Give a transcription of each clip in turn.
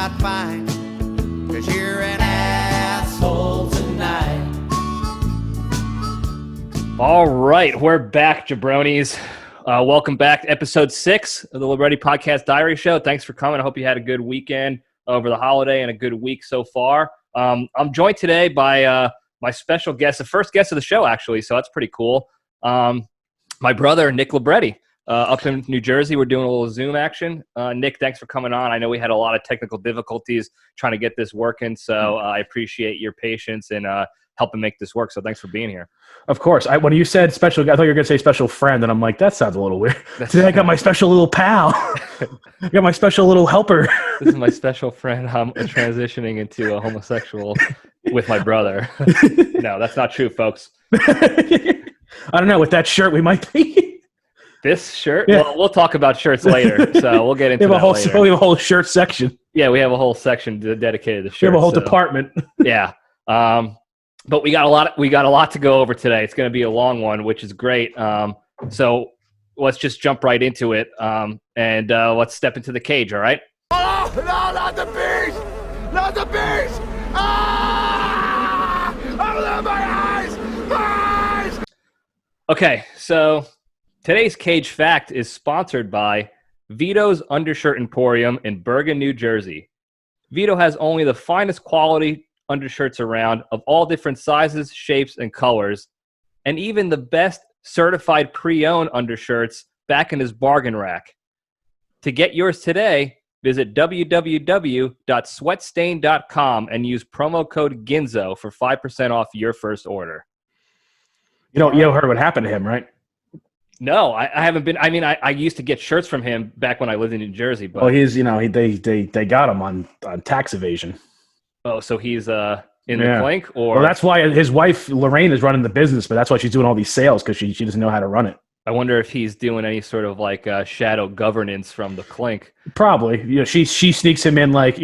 not fine, 'cause you're an asshole tonight. All right, we're back, jabronis. Welcome back to episode 6 of the Libretti Podcast Diary Show. Thanks for coming. I hope you had a good weekend over the holiday and a good week so far. I'm joined today by my special guest, the first guest of the show, actually, so that's pretty cool. My brother, Nick Libretti, up in New Jersey. We're doing a little Zoom action. Nick, thanks for coming on. I know we had a lot of technical difficulties trying to get this working, so I appreciate your patience and helping make this work, so thanks for being here. Of course. When you said special, I thought you were going to say special friend, and I'm like, that sounds a little weird. Today I got my special little pal. I got my special little helper. This is my special friend. I'm transitioning into a homosexual with my brother. No, that's not true, folks. I don't know. With that shirt, we might be. This shirt? Yeah. Well, we'll talk about shirts later, so we'll get into that later. We have a whole shirt section. Yeah, we have a whole section dedicated to shirts. We have a whole department. Yeah. But we got a lot to go over today. It's going to be a long one, which is great. So let's just jump right into it, and let's step into the cage, all right? Oh, no, not the beast! Not the beast! Ah! Open my eyes! My eyes! Okay, so today's Cage Fact is sponsored by Vito's Undershirt Emporium in Bergen, New Jersey. Vito has only the finest quality undershirts around of all different sizes, shapes, and colors, and even the best certified pre-owned undershirts back in his bargain rack. To get yours today, visit www.sweatstain.com and use promo code GINZO for 5% off your first order. You heard what happened to him, right? No, I haven't been. I mean, I used to get shirts from him back when I lived in New Jersey. But they got him on tax evasion. Oh, so he's in the clink? Or well, that's why his wife Lorraine is running the business, but that's why she's doing all these sales, because she doesn't know how to run it. I wonder if he's doing any sort of like shadow governance from the clink. Probably. She sneaks him in like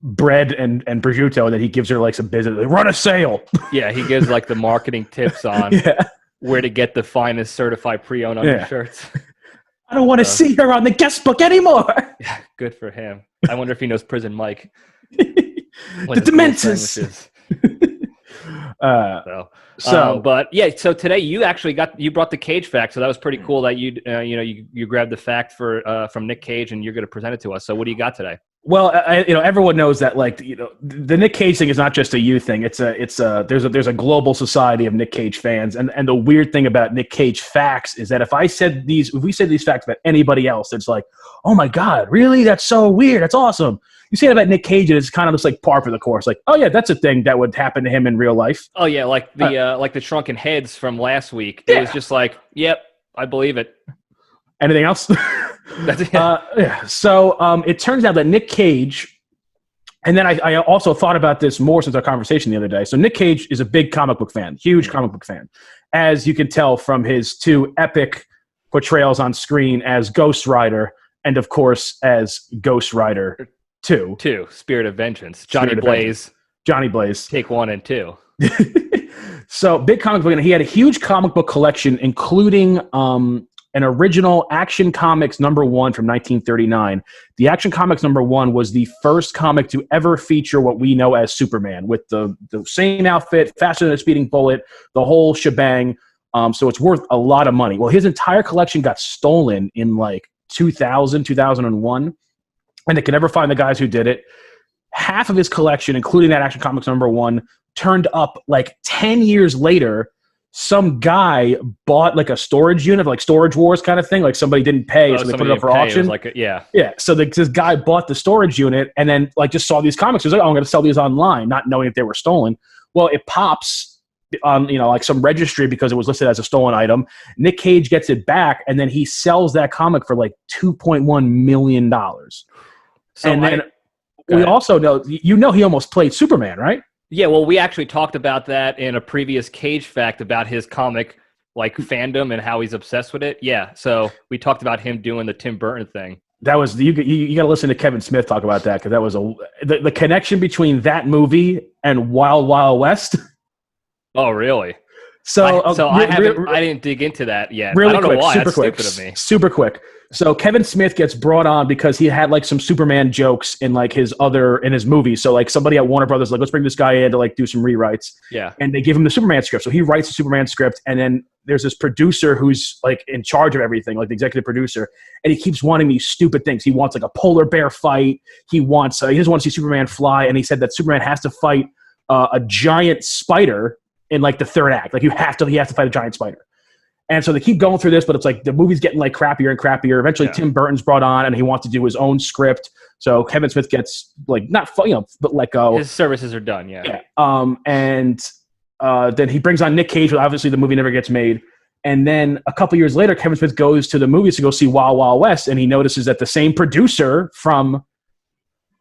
bread and prosciutto, and then he gives her like some business. Like, run a sale. Yeah, he gives like the marketing tips on where to get the finest certified pre-owned undershirts. I don't want to see her on the guest book ananymore. Yeah, good for him. I wonder if he knows Prison Mike. The Dementors. But so today you brought the Cage Fact, so that was pretty cool that you grabbed the fact from Nick Cage and you're going to present it to us. So what do you got today? Well, everyone knows that the Nick Cage thing is not just a you thing. There's a global society of Nick Cage fans, and the weird thing about Nick Cage facts is that if we said these facts about anybody else, it's like, oh my god, really? That's so weird. That's awesome. You say it about Nick Cage, and it's kind of just like par for the course. Like, oh yeah, that's a thing that would happen to him in real life. Oh yeah, like the shrunken heads from last week. It was just like, yep, I believe it. Anything else? That's it. So it turns out that Nick Cage, and then I also thought about this more since our conversation the other day. So Nick Cage is a big comic book fan, huge comic book fan, as you can tell from his 2 epic portrayals on screen as Ghost Rider and, of course, as Ghost Rider 2. Spirit of Vengeance. Johnny Blaze. Take 1 and 2. So big comic book, and he had a huge comic book collection, including an original Action Comics #1 from 1939. The Action Comics #1 was the first comic to ever feature what we know as Superman, with the same outfit, faster than a speeding bullet, the whole shebang. So it's worth a lot of money. Well, his entire collection got stolen in like 2001, and they could never find the guys who did it. Half of his collection, including that Action Comics #1, turned up like 10 years later. Some guy bought like a storage unit, like Storage Wars kind of thing. Like somebody didn't pay, so they put it up for auction. Yeah. So this guy bought the storage unit and then like just saw these comics. He was like, "Oh, I'm going to sell these online," not knowing if they were stolen. Well, it pops on like some registry because it was listed as a stolen item. Nick Cage gets it back, and then he sells that comic for like $2.1 million. So and then we also know, he almost played Superman, right? Yeah, well, we actually talked about that in a previous Cage Fact about his comic like fandom and how he's obsessed with it. Yeah, so we talked about him doing the Tim Burton thing. That was you got to listen to Kevin Smith talk about that, because that was the connection between that movie and Wild Wild West. Oh, really? So, I didn't dig into that yet. Really I don't quick, know why. super That's quick, stupid of me. super quick. So Kevin Smith gets brought on because he had like some Superman jokes in like his movie. So like somebody at Warner Brothers like, let's bring this guy in to like do some rewrites. Yeah. And they give him the Superman script. So he writes the Superman script, and then there's this producer who's like in charge of everything, like the executive producer, and he keeps wanting these stupid things. He wants like a polar bear fight. He doesn't want to see Superman fly, and he said that Superman has to fight a giant spider in like the third act. Like he has to fight a giant spider. And so they keep going through this, but it's like the movie's getting like crappier and crappier. Eventually, Tim Burton's brought on, and he wants to do his own script. So Kevin Smith gets like but let go. His services are done. Yeah. And then he brings on Nick Cage, but obviously the movie never gets made. And then a couple years later, Kevin Smith goes to the movies to go see Wild Wild West, and he notices that the same producer from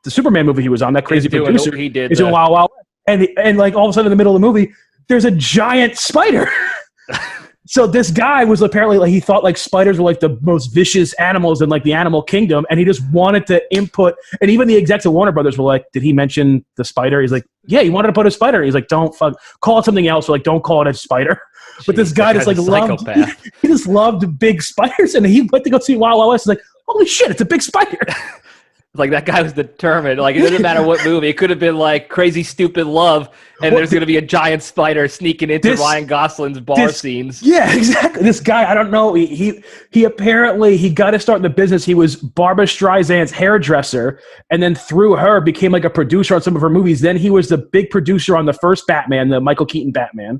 the Superman movie he was on, that crazy producer, is doing Wild Wild West. And like all of a sudden in the middle of the movie, there's a giant spider. So this guy was apparently like, he thought like spiders were like the most vicious animals in like the animal kingdom, and he just wanted to input. And even the execs at Warner Brothers were like, "Did he mention the spider?" He's like, "Yeah, he wanted to put a spider." He's like, "Don't call it something else." Or like, "Don't call it a spider." But this guy just like loved, he just loved big spiders, and he went to go see Wild Wild West. He's like, "Holy shit, it's a big spider!" Like that guy was determined. Like it doesn't matter what movie. It could have been like Crazy Stupid Love, and there's going to be a giant spider sneaking into Ryan Gosling's bar scenes. Yeah, exactly. This guy, I don't know. He apparently he got to start in the business. He was Barbra Streisand's hairdresser, and then through her became like a producer on some of her movies. Then he was the big producer on the first Batman, the Michael Keaton Batman,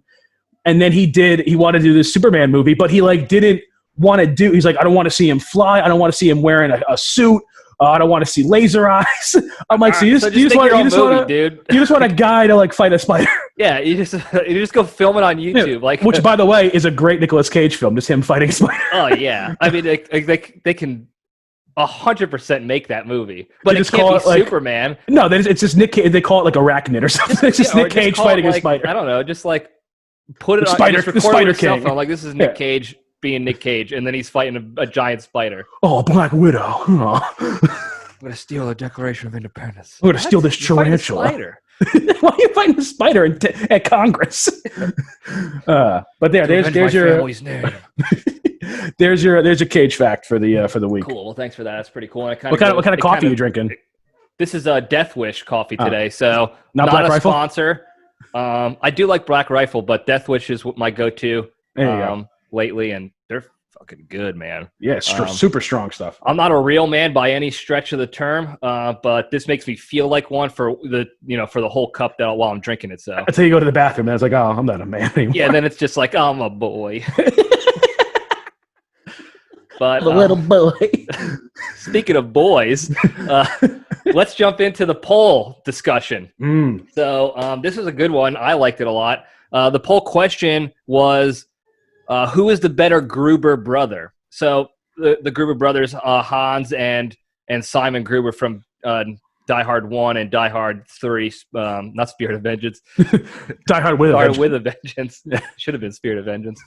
and then he wanted to do this Superman movie, but he like didn't want to do. He's like, I don't want to see him fly. I don't want to see him wearing a suit. I don't want to see laser eyes. I'm like, so you just want a guy to like fight a spider. Yeah, you just go film it on YouTube, Yeah. like which, by the way, is a great Nicolas Cage film, just him fighting a spider. Oh yeah, I mean they can 100% make that movie, but it can't be like, Superman. No, it's just Nick Cage. They call it like Arachnid or something. It's just Nick Cage fighting a spider. I don't know, just like put it on the Spider King. Phone. Like this is Nick Cage being Nick Cage, and then he's fighting a giant spider. Oh, Black Widow. Oh. I'm gonna steal the Declaration of Independence. I'm gonna steal this tarantula. Why are you fighting a spider at Congress? But there's your family's name. there's your Cage fact for the week. Cool. Well, thanks for that. That's pretty cool. And what kind of coffee are you drinking? This is a Death Wish coffee today, so not Black a Rifle? Sponsor. I do like Black Rifle, but Death Wish is my go-to lately, and they're fucking good, man. Yeah, super strong stuff. I'm not a real man by any stretch of the term, but this makes me feel like one for the whole cup while I'm drinking it. So until you go to the bathroom, and it's like, oh, I'm not a man anymore. Yeah, then it's just like, oh, I'm a boy. But a little boy. Speaking of boys, let's jump into the poll discussion. So this is a good one. I liked it a lot. The poll question was, who is the better Gruber brother? So the Gruber brothers, Hans and Simon Gruber from Die Hard 1 and Die Hard 3, not Spirit of Vengeance. Die Hard with a Vengeance. Should have been Spirit of Vengeance.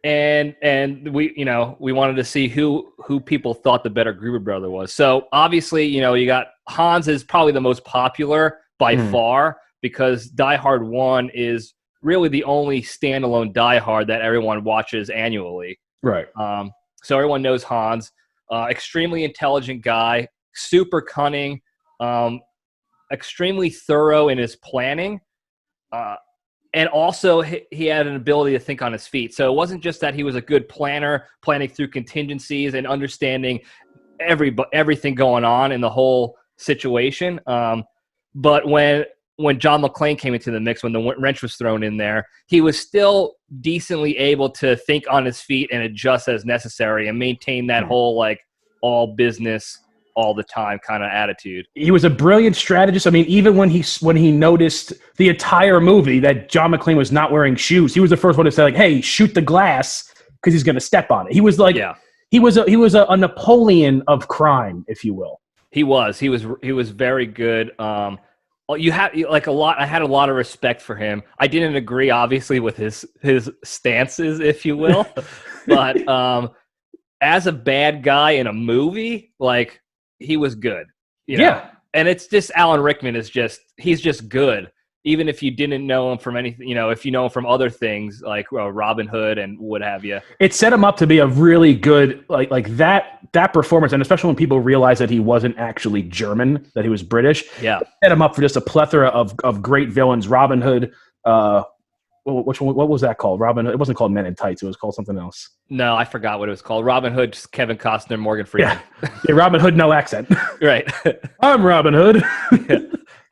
And we wanted to see who people thought the better Gruber brother was. So obviously, you got Hans is probably the most popular by far, because Die Hard 1 is really the only standalone Die Hard that everyone watches annually. Right. So everyone knows Hans. Extremely intelligent guy, super cunning, extremely thorough in his planning. And also, he had an ability to think on his feet. So it wasn't just that he was a good planner, planning through contingencies and understanding everything going on in the whole situation. But when John McClane came into the mix, when the wrench was thrown in there, he was still decently able to think on his feet and adjust as necessary and maintain that whole like all business all the time kind of attitude. He was a brilliant strategist. I mean, even when he noticed the entire movie that John McClane was not wearing shoes, he was the first one to say like, "Hey, shoot the glass because he's going to step on it." He was like, he was a Napoleon of crime, if you will. He was very good. You had like a lot. I had a lot of respect for him. I didn't agree, obviously, with his stances, if you will, but as a bad guy in a movie, like, he was good. You know? Yeah. And it's just Alan Rickman he's just good. even if you didn't know him from anything, if you know him from other things like Robin Hood and what have you. It set him up to be a really good like that performance, and especially when people realized that he wasn't actually German, that he was British. Yeah, it set him up for just a plethora of great villains. Robin Hood. Which one? What was that called? Robin Hood. It wasn't called Men in Tights. It was called something else. No, I forgot what it was called. Robin Hood, just Kevin Costner, Morgan Freeman. Yeah, Robin Hood, no accent. Right. I'm Robin Hood.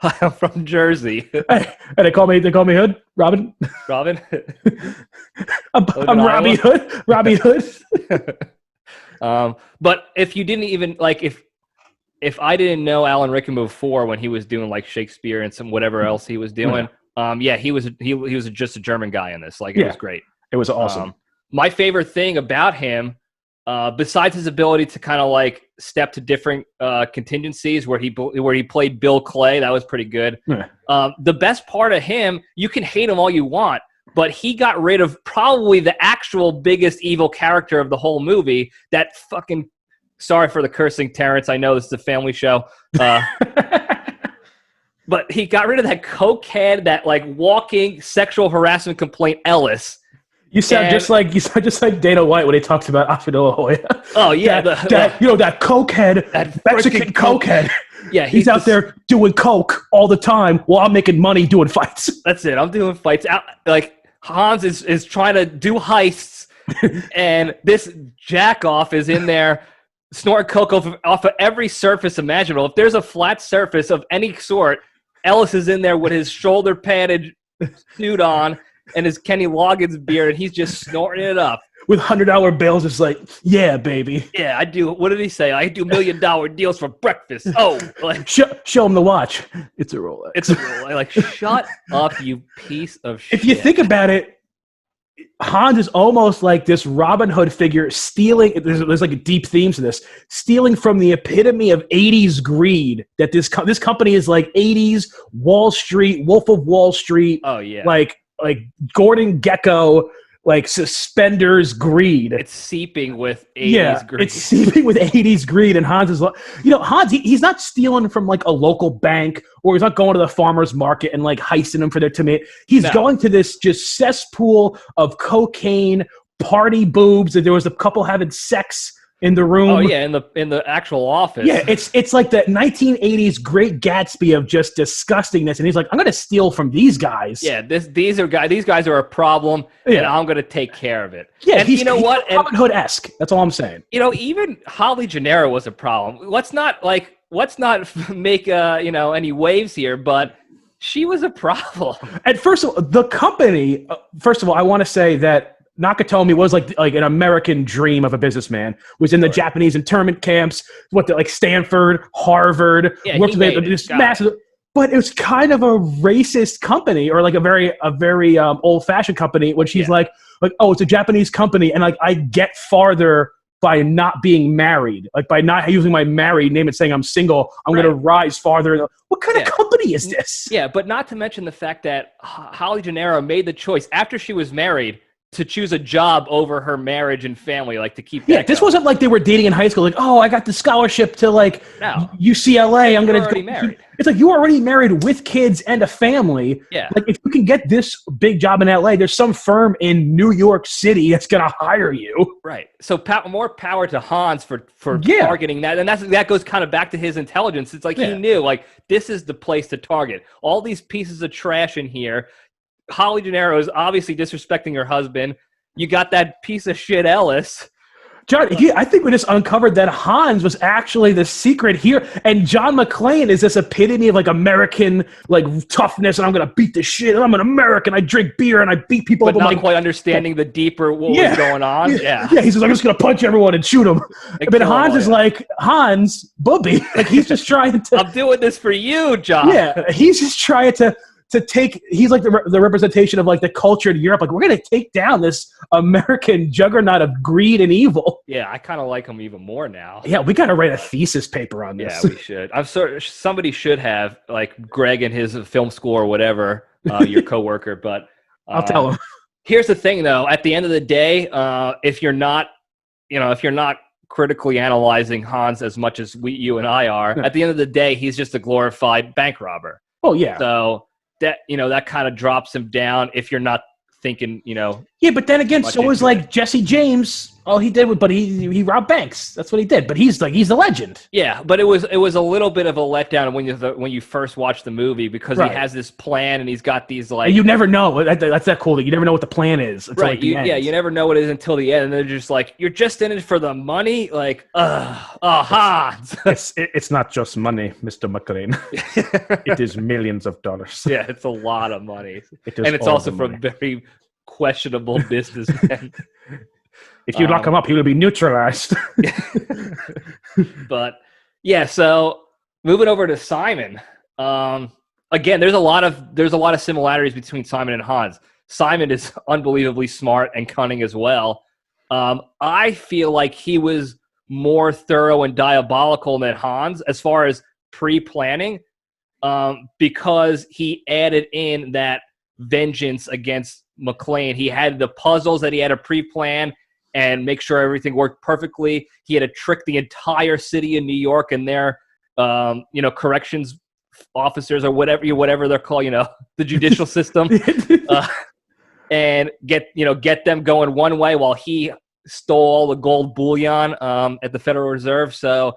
I'm from Jersey. Hey, they call me Hood. Robin. Robin. I'm Robbie Hood. Robbie Hood. But if you didn't even like if I didn't know Alan Rickman before when he was doing like Shakespeare and some whatever else he was doing. He was just a German guy in this. Like, it was great. It was awesome. My favorite thing about him, besides his ability to kind of like step to different contingencies where he played Bill Clay, that was pretty good. Yeah. The best part of him, you can hate him all you want, but he got rid of probably the actual biggest evil character of the whole movie. That fucking, sorry for the cursing, Terrence. I know this is a family show. But he got rid of that cokehead, that like walking sexual harassment complaint, Ellis. You sound just like Dana White when he talks about Oscar De La Hoya. Oh yeah, that cokehead, that Mexican cokehead. Yeah, he's out there doing coke all the time while I'm making money doing fights. That's it. I'm doing fights. Like Hans is trying to do heists, and this jackoff is in there snorting coke off of every surface imaginable. If there's a flat surface of any sort, Ellis is in there with his shoulder padded suit on and his Kenny Loggins beard, and he's just snorting it up. With $100 bills, it's like, yeah, baby. Yeah, I do. What did he say? I do $1 million deals for breakfast. Oh, like show him the watch. It's a Rolex. It's a Rolex. Like, shut up, you piece of shit. If you think about it, Hans is almost like this Robin Hood figure stealing. There's like a deep theme to this, stealing from the epitome of 80s greed. That this company is like 80s Wall Street, Wolf of Wall Street. Oh yeah, like Gordon Gekko, like suspenders greed. It's seeping with 80s greed. It's seeping with 80s greed. And Hans is, Hans, he's not stealing from like a local bank, or he's not going to the farmer's market and like heisting them for their tomato. He's going to this just cesspool of cocaine, party boobs, and there was a couple having sex in the room. Oh yeah, in the actual office. Yeah, it's like the 1980s Great Gatsby of just disgustingness, and he's like, I'm gonna steal from these guys. Yeah, these guys are a problem, and I'm gonna take care of it. Yeah, and he's Robin Hood-esque. That's all I'm saying. Even Holly Gennaro was a problem. Let's not make any waves here, but she was a problem. And first of all, the company. First of all, I want to say that Nakatomi was like an American dream of a businessman. Was in the Japanese internment camps, like Stanford, Harvard. Yeah, worked with this massive. But it was kind of a racist company, or like a very old fashioned company. When she's like, oh, it's a Japanese company, and like I get farther by not being married, like by not using my married name and saying I'm single. I'm going to rise farther. What kind of company is this? Yeah, but not to mention the fact that Holly Gennaro made the choice after she was married to choose a job over her marriage and family, like to keep that going. This wasn't like they were dating in high school, like, oh, I got the scholarship to like UCLA. I'm going to already married. It's like you were already married with kids and a family. Yeah. Like if you can get this big job in LA, there's some firm in New York City that's going to hire you. Right. So more power to Hans for targeting that. And that goes kind of back to his intelligence. It's like he knew, like, this is the place to target. All these pieces of trash in here. Holly Gennaro is obviously disrespecting her husband. You got that piece of shit Ellis. John, I think we just uncovered that Hans was actually the secret here, and John McClane is this epitome of like American like toughness, and I'm gonna beat the shit. And I'm an American. I drink beer and I beat people. But not quite understanding the deeper what was going on. Yeah. He says I'm just gonna punch everyone and shoot them. But Hans is like Hans Booby. Like he's just trying to. I'm doing this for you, John. Yeah, he's just trying to take, he's like the representation of like the culture in Europe. Like we're going to take down this American juggernaut of greed and evil. Yeah, I kind of like him even more now. Yeah, we got to write a thesis paper on this. Yeah, we should. I'm sorry, somebody should have, like Greg and his film school or whatever, your coworker. But I'll tell him. Here's the thing, though. At the end of the day, if you're not critically analyzing Hans as much as you and I are, at the end of the day, he's just a glorified bank robber. Oh yeah. So that, that kind of drops him down if you're not thinking, Yeah, but then again, much so was into like Jesse James. All he did, but he robbed banks. That's what he did. But he's the legend. Yeah, but it was a little bit of a letdown when you first watch the movie because Right. he has this plan and he's got these like And you never know. That's that cool that you never know what the plan is until right. like the end. You never know what it is until the end, and they're just like, you're just in it for the money, like Hans. It's not just money, Mr. McLean. It is millions of dollars. Yeah, it's a lot of money, It is and it's all also the from money. very questionable businessmen. If you lock him up, he will be neutralized. But yeah, so moving over to Simon. Again, there's a lot of similarities between Simon and Hans. Simon is unbelievably smart and cunning as well. I feel like he was more thorough and diabolical than Hans as far as pre-planning, because he added in that vengeance against McLean. He had the puzzles that he had to pre-plan and make sure everything worked perfectly. He had to trick the entire city of New York and their, corrections officers or whatever they're called, the judicial system, and get them going one way while he stole all the gold bullion at the Federal Reserve. So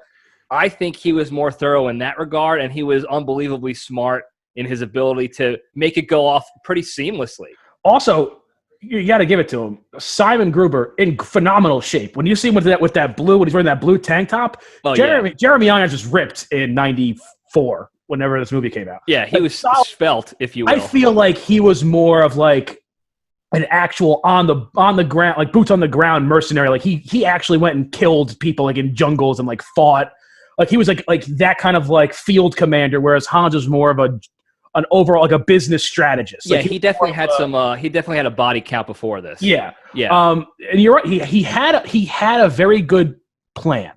I think he was more thorough in that regard, and he was unbelievably smart in his ability to make it go off pretty seamlessly. Also, you got to give it to him. Simon Gruber in phenomenal shape. When you see him with that blue, when he's wearing that blue tank top, Jeremy Irons just ripped in '94. Whenever this movie came out, yeah, he was svelte, if you will. I feel like he was more of like an actual on the ground, like boots on the ground mercenary. Like he actually went and killed people like in jungles and like fought. Like he was like that kind of like field commander, whereas Hans was more of an overall like a business strategist. Yeah, like, he definitely had he definitely had a body count before this. Yeah. Yeah. And you're right. He had a very good plan,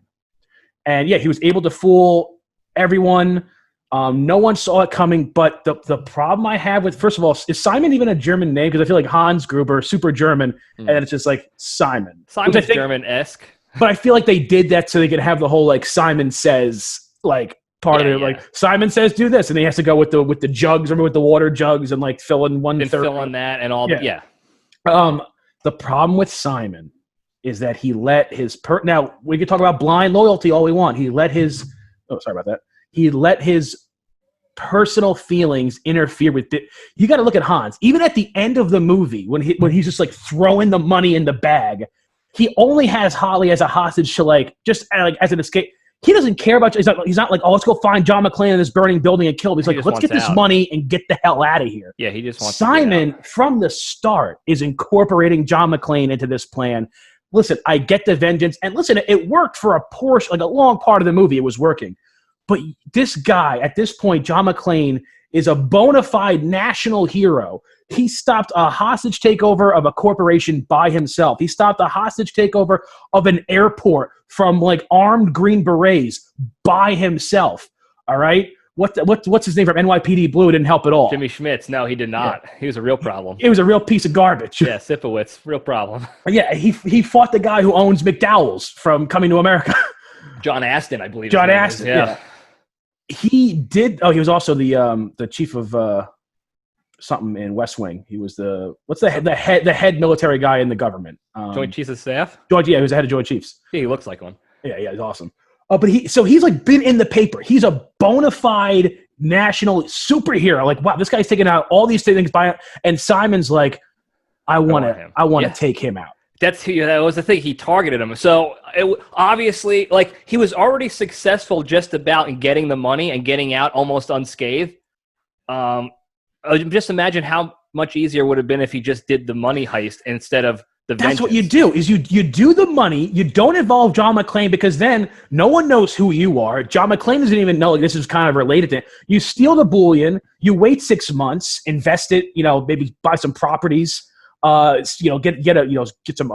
and yeah, he was able to fool everyone. No one saw it coming. But the problem I have with, first of all, is Simon even a German name? Because I feel like Hans Gruber, super German, and then it's just like Simon. Simon's German-esque. But I feel like they did that so they could have the whole like Simon Says like part of it. Yeah. Like Simon says do this, and he has to go with the jugs, remember, with the water jugs, and like fill in one and third. fill in that and all. Yeah. The problem with Simon is that he let his now we can talk about blind loyalty all we want. He let his He let his personal feelings interfere with it. You got to look at Hans. Even at the end of the movie, when he's just like throwing the money in the bag, he only has Holly as a hostage to like just like as an escape. He doesn't care about. He's not like, oh, let's go find John McClane in this burning building and kill him. He's like, let's get this money and get the hell out of here. Yeah, he just wants. Simon from the start is incorporating John McClane into this plan. Listen, I get the vengeance, and listen, it worked for a portion, like a long part of the movie. It was working. But this guy, at this point, John McClane, is a bona fide national hero. He stopped a hostage takeover of a corporation by himself. He stopped a hostage takeover of an airport from like armed Green Berets by himself. All right? What's his name from NYPD Blue? It didn't help at all. Jimmy Schmitz. No, he did not. Yeah. He was a real problem. It was a real piece of garbage. Yeah, Sipowicz. Real problem. Yeah, he fought the guy who owns McDowell's from Coming to America. John Aston, I believe. John Aston, yeah. He did. Oh, he was also the chief of something in West Wing. He was the head military guy in the government. Joint Chiefs of Staff. Yeah, he was the head of Joint Chiefs. Yeah, he looks like one. Yeah, he's awesome. But he's like been in the paper. He's a bona fide national superhero. Like, wow, this guy's taking out all these things and Simon's like, I want to take him out. That was the thing. He targeted him. So obviously, like, he was already successful just about in getting the money and getting out almost unscathed. Just imagine how much easier it would have been if he just did the money heist instead of the vengeance. That's what you do, is you do the money. You don't involve John McClane because then no one knows who you are. John McClane doesn't even know this is kind of related to it. You steal the bullion. You wait 6 months, invest it, maybe buy some properties, get some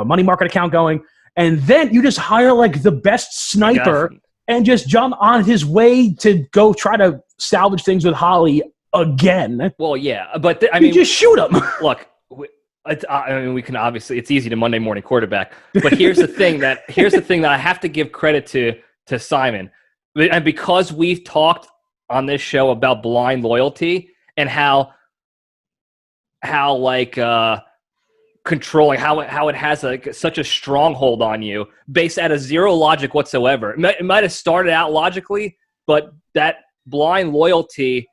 money market account going, and then you just hire like the best sniper and just jump on his way to go try to salvage things with Holly again. Well, yeah, but you just shoot him. Look, we can obviously, it's easy to Monday morning quarterback, but here's the thing that I have to give credit to Simon, and because we've talked on this show about blind loyalty. and how like controlling, how it has like such a stronghold on you based out of zero logic whatsoever. It might have started out logically, but that blind loyalty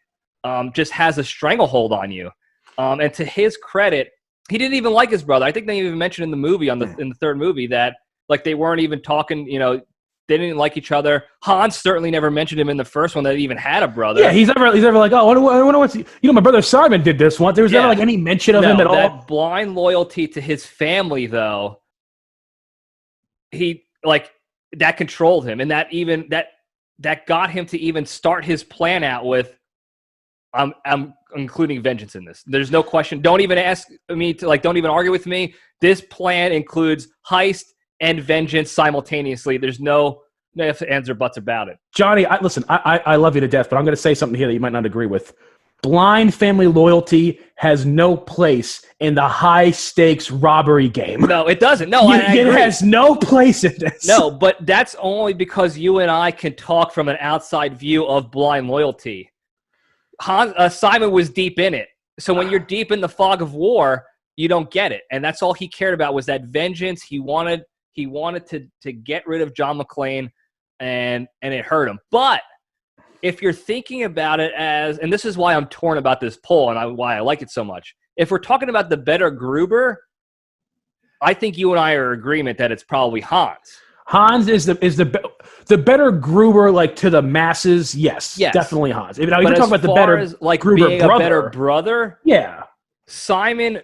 just has a stranglehold on you. And to his credit, he didn't even like his brother. I think they even mentioned in the movie in the third movie that like they weren't even talking, they didn't like each other. Hans certainly never mentioned him in the first one that he even had a brother. Yeah, he's never like, oh, I wonder what's, my brother Simon did this once. There was never like any mention of him at all. That blind loyalty to his family, though, he like that controlled him, and that got him to even start his plan out with, I'm including vengeance in this. There's no question. Don't even ask me to don't even argue with me. This plan includes heist and vengeance simultaneously. There's no ifs, ands, or buts about it. Johnny, I love you to death, but I'm going to say something here that you might not agree with. Blind family loyalty has no place in the high-stakes robbery game. No, it doesn't. No, I agree. It has no place in this. No, but that's only because you and I can talk from an outside view of blind loyalty. Simon was deep in it. So when you're deep in the fog of war, you don't get it. And that's all he cared about was that vengeance. He wanted to get rid of John McClane, and it hurt him. But if you're thinking about it as, and this is why I'm torn about this poll and why I like it so much. If we're talking about the better Gruber, I think you and I are in agreement that it's probably Hans. Hans is the better Gruber, like to the masses. Yes, definitely Hans. If you're talking about the better as, like Gruber being brother, a better brother, yeah, Simon.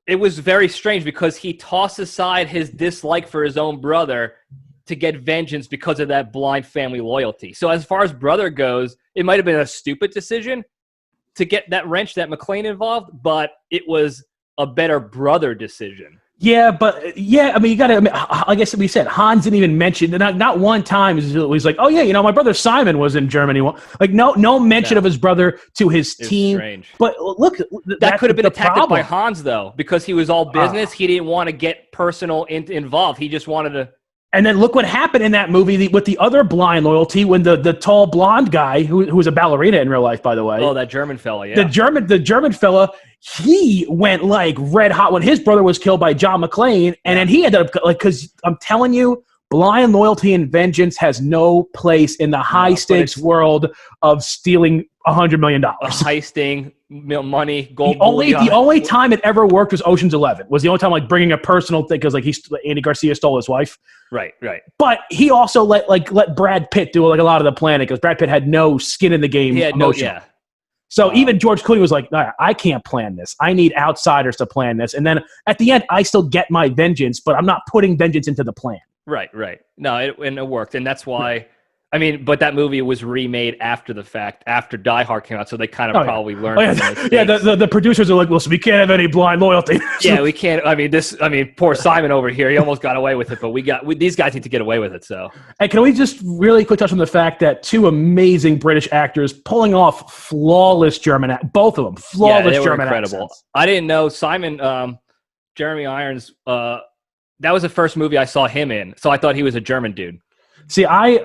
It was very strange because he tossed aside his dislike for his own brother to get vengeance because of that blind family loyalty. So as far as brother goes, it might have been a stupid decision to get that wrench, that McClane involved, but it was a better brother decision. Yeah, but I mean, you got to. Like I said, we said Hans didn't even mention. Not one time he's like, "Oh yeah, my brother Simon was in Germany." Like no mention of his brother to his team. Strange. But look, that could have been a tactic by Hans though, because he was all business. He didn't want to get personal involved. He just wanted to. And then look what happened in that movie with the other blind loyalty when the tall blonde guy who was a ballerina in real life, by the way. Oh, that German fella, yeah. The German fella, he went like red hot when his brother was killed by John McClane, and then he ended up like, because I'm telling you, blind loyalty and vengeance has no place in the high stakes world of stealing $100 million. Heisting money, gold. The only time it ever worked was Ocean's 11. Was the only time like bringing a personal thing because like Andy Garcia stole his wife. Right. But he also let Brad Pitt do like a lot of the planning because Brad Pitt had no skin in the game. He had So even George Clooney was like, nah, I can't plan this. I need outsiders to plan this. And then at the end, I still get my vengeance, but I'm not putting vengeance into the plan. Right. No, it worked. And that's why, I mean, but that movie was remade after the fact, after Die Hard came out, so they kind of probably learned from the mistakes. The producers are like, well, so we can't have any blind loyalty. Yeah, we can't. I mean, poor Simon over here, he almost got away with it, but these guys need to get away with it, so. And can we just really quick touch on the fact that two amazing British actors pulling off flawless German, both of them, flawless German incredible. Accents. I didn't know Simon, Jeremy Irons, that was the first movie I saw him in, so I thought he was a German dude. See, I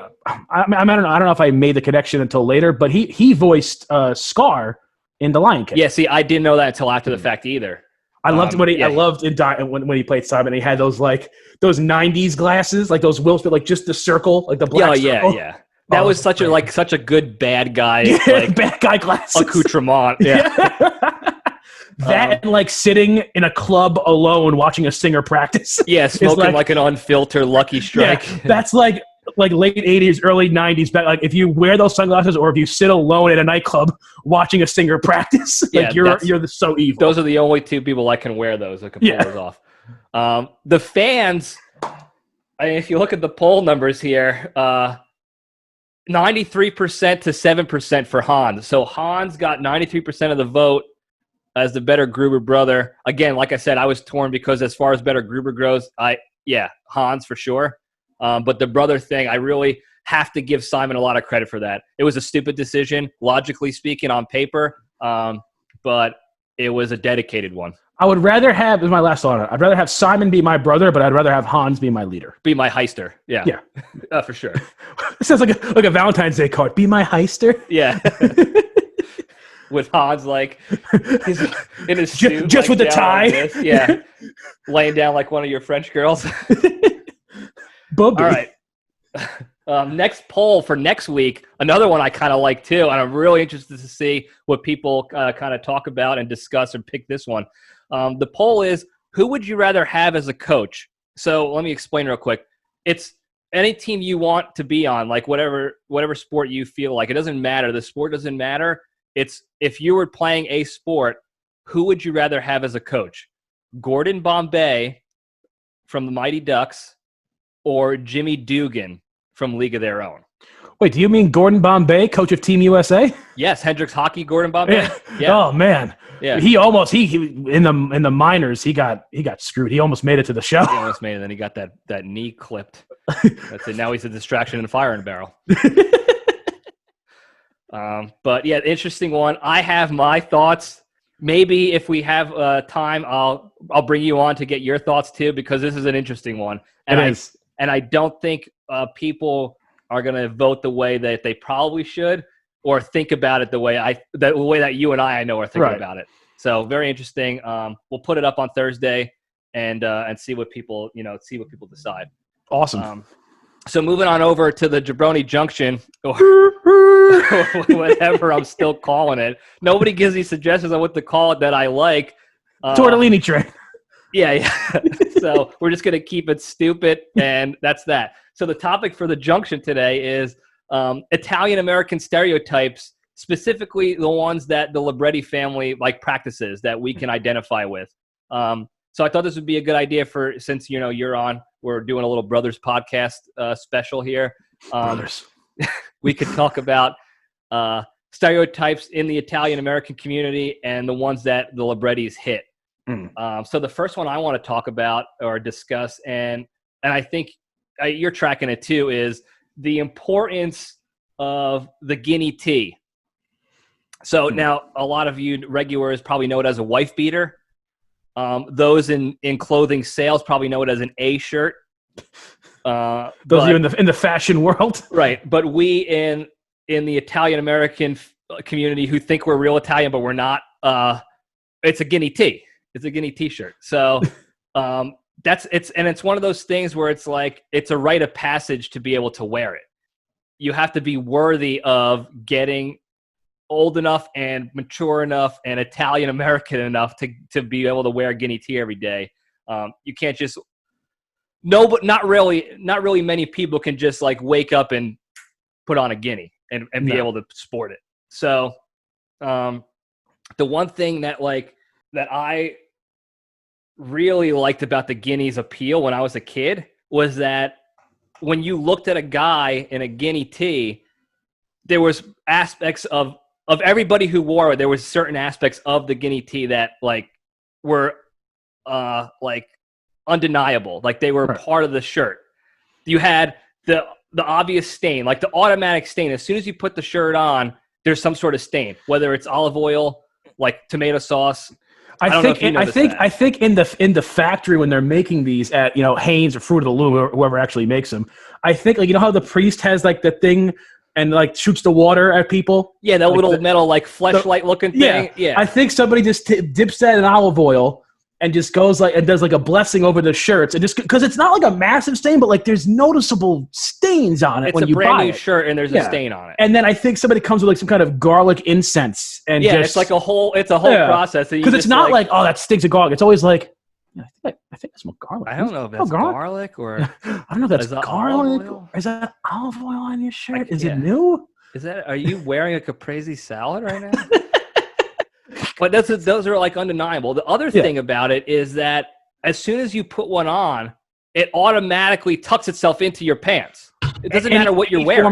don't know if I made the connection until later, but he voiced Scar in The Lion King. Yeah, see, I didn't know that until after the fact either. I loved when he played Simon. He had those 90s glasses, like those Will Smith, like just the circle, like the black circle. Yeah. That was such a good bad guy, bad guy glasses accoutrement. Yeah. That and like sitting in a club alone watching a singer practice. Yeah, smoking like an unfiltered Lucky Strike. Yeah, that's like late 80s, early 90s. But like if you wear those sunglasses or if you sit alone in a nightclub watching a singer practice, like you're so evil. Those are the only two people I can wear those. I can pull those off. The fans, if you look at the poll numbers here, 93% to 7% for Hans. So Hans got 93% of the vote as the better Gruber brother. Again, like I said, I was torn because as far as better Gruber goes, Hans for sure. But the brother thing, I really have to give Simon a lot of credit for that. It was a stupid decision, logically speaking, on paper, but it was a dedicated one. I would rather have, this is my last thought on it, I'd rather have Simon be my brother, but I'd rather have Hans be my leader. Be my heister. Yeah. For sure. It sounds like a Valentine's Day card. Be my heister? Yeah. with Hans like he's in his suit, just like, with the down tie. like this. Yeah, laying down like one of your French girls. Bubby. All right. Next poll for next week, another one I kind of like too, and I'm really interested to see what people kind of talk about and discuss and pick this one. The poll is, who would you rather have as a coach? So let me explain real quick. It's any team you want to be on, like whatever sport you feel like. It doesn't matter. The sport doesn't matter. It's if you were playing a sport, who would you rather have as a coach? Gordon Bombay from the Mighty Ducks or Jimmy Dugan from League of Their Own? Wait, do you mean Gordon Bombay, coach of Team USA? Yes, Hendricks Hockey, Gordon Bombay. Yeah. Oh man. Yeah. He almost he in the minors he got screwed. He almost made it to the show. He almost made it. Then he got that knee clipped. That's it. Now he's a distraction and a fire in a barrel. But yeah, interesting one. I have my thoughts. Maybe if we have time, I'll bring you on to get your thoughts too, because this is an interesting one. And I don't think people are going to vote the way that they probably should, or think about it the way that you and I know are thinking about it. So very interesting. We'll put it up on Thursday and see what people decide. Awesome. So moving on over to the Jabroni Junction, or whatever I'm still calling it. Nobody gives me suggestions on what to call it that I like. Tortellini train. Yeah. So we're just going to keep it stupid, and that's that. So the topic for the Junction today is Italian-American stereotypes, specifically the ones that the Libretti family practices that we can identify with. So I thought this would be a good idea since you're on. We're doing a little Brothers podcast special here. Brothers. We could talk about stereotypes in the Italian-American community and the ones that the Librettis hit. So the first one I want to talk about or discuss, and I think you're tracking it too, is the importance of the guinea tea. So now a lot of you regulars probably know it as a wife beater. Those in clothing sales probably know it as an A shirt. Those of you in the fashion world, right? But we in the Italian American community who think we're real Italian, but we're not. It's a guinea tea. It's a guinea T-shirt. So it's one of those things where it's like it's a rite of passage to be able to wear it. You have to be worthy of getting old enough and mature enough and Italian American enough to be able to wear guinea tea every day. You can't just but not really many people can just wake up and put on a guinea and be able to sport it. So the one thing that I really liked about the guinea's appeal when I was a kid was that when you looked at a guy in a guinea tee, there was aspects of everybody who wore it. There was certain aspects of the guinea tee that were undeniable. They were part of the shirt. You had the obvious stain, the automatic stain. As soon as you put the shirt on, there's some sort of stain, whether it's olive oil, tomato sauce. I think in the factory when they're making these at Hanes or Fruit of the Loom or whoever actually makes them, I think how the priest has the thing and shoots the water at people. Yeah, that little metal fleshlight looking thing. Yeah. I think somebody just dips that in olive oil and just goes and does a blessing over the shirts, and just because it's not a massive stain, but there's noticeable stains on it when you buy it. It's a brand new shirt and there's a stain on it. And then I think somebody comes with some kind of garlic incense and it's a whole process. Because it's not oh, that stinks of garlic. It's always I think I smell garlic. I don't know if that's garlic or I don't know if that's garlic. Is that olive oil on your shirt? Is it new? Are you wearing a caprese salad right now? But those are undeniable. The other thing about it is that as soon as you put one on, it automatically tucks itself into your pants. It doesn't matter what you're wearing.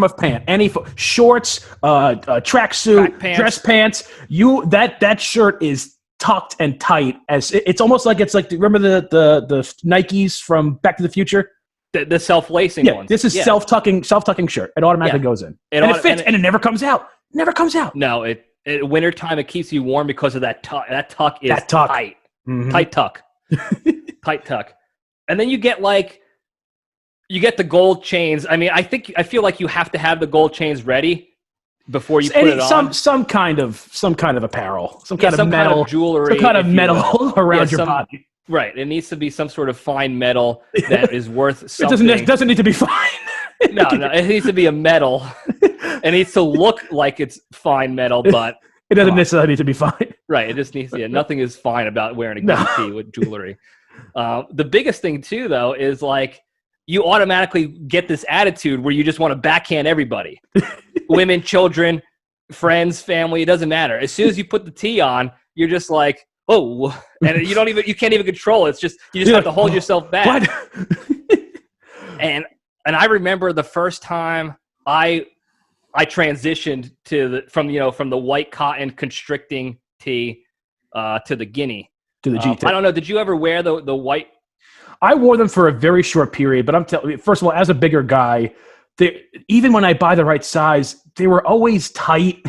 Any form of pant, shorts, tracksuit, dress pants. That shirt is tucked and tight. As it's almost remember the Nikes from Back to the Future. The self-lacing ones. This is self-tucking shirt. It automatically goes in, and it fits, and it never comes out. Never comes out. No, at wintertime, it keeps you warm because of that tuck. That tuck is tight. Mm-hmm. Tight tuck. Tight tuck. And then you get the gold chains. I mean, I feel like you have to have the gold chains ready before you put it on? Some kind of apparel, some kind of some metal, kind of jewelry, some kind of metal around your body. Right. It needs to be some sort of fine metal that is worth something. It doesn't need to be fine. No, it needs to be a metal. It needs to look like it's fine metal, but it doesn't necessarily need to be fine. Right. It just needs to. Nothing is fine about wearing a Guinea tee with jewelry. The biggest thing too, though, is like you automatically get this attitude where you just want to backhand everybody, women, children, friends, family. It doesn't matter. As soon as you put the tee on, you're just like, oh, and you can't even control it. It's just you just have to hold yourself back. What? and I remember the first time I transitioned from the white cotton constricting tee to the Guinea. To the GT. I don't know. Did you ever wear the white? I wore them for a very short period, but I'm telling you, first of all, as a bigger guy, even when I buy the right size, they were always tight.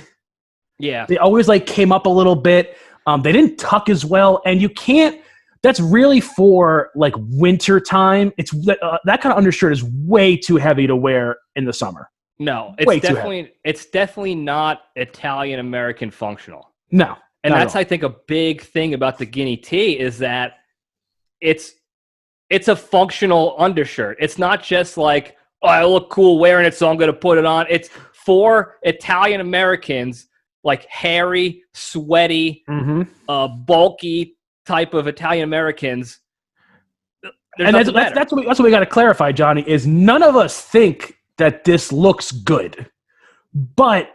Yeah. They always came up a little bit. They didn't tuck as well, and you can't. That's really for winter time. It's that kind of undershirt is way too heavy to wear in the summer. No, it's definitely not Italian American functional. No. And that's, I think, a big thing about the Guinea tee is that it's a functional undershirt. It's not just like, oh, I look cool wearing it, so I'm going to put it on. It's for Italian Americans, like hairy, sweaty, bulky type of Italian Americans. And that's what we got to clarify, Johnny, is none of us think that this looks good. But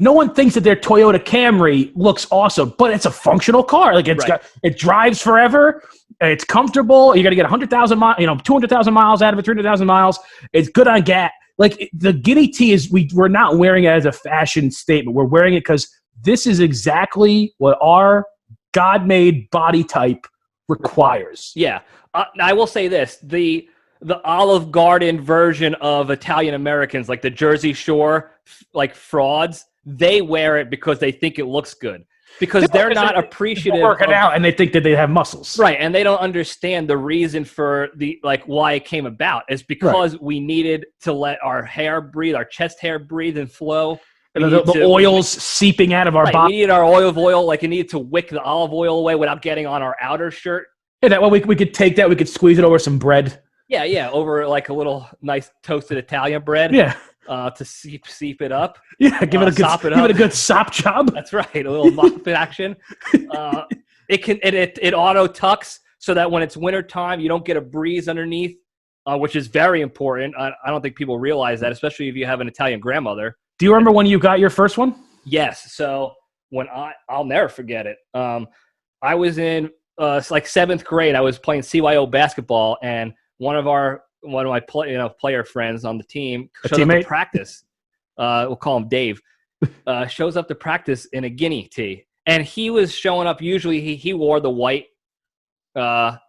no one thinks that their Toyota Camry looks awesome, but it's a functional car. It drives forever. It's comfortable. You got to get 100,000 miles, 200,000 miles out of it, 300,000 miles. It's good on gas. The Guinea tee we're not wearing it as a fashion statement. We're wearing it because this is exactly what our God-made body type requires. Yeah. I will say this. The Olive Garden version of Italian Americans, like the Jersey Shore, frauds, they wear it because they think it looks good. Because they're not appreciative. They're working out and they think that they have muscles. Right, and they don't understand the reason for why it came about. It's because we needed to let our hair breathe, our chest hair breathe and flow. And the oils seeping out of our body. We needed our olive oil, it needed to wick the olive oil away without getting on our outer shirt. Yeah, that way we could take that, we could squeeze it over some bread. Yeah, over a little nice toasted Italian bread. Yeah. To seep it up. Yeah, give it a good sop job. That's right, a little mop action. It auto tucks so that when it's winter time, you don't get a breeze underneath, which is very important. I don't think people realize that, especially if you have an Italian grandmother. Do you remember when you got your first one? Yes. So when I'll never forget it. I was in seventh grade. I was playing CYO basketball, and one of my player friends on the team shows up to practice. We'll call him Dave. Shows up to practice in a Guinea tee, and he was showing up. Usually, he wore the white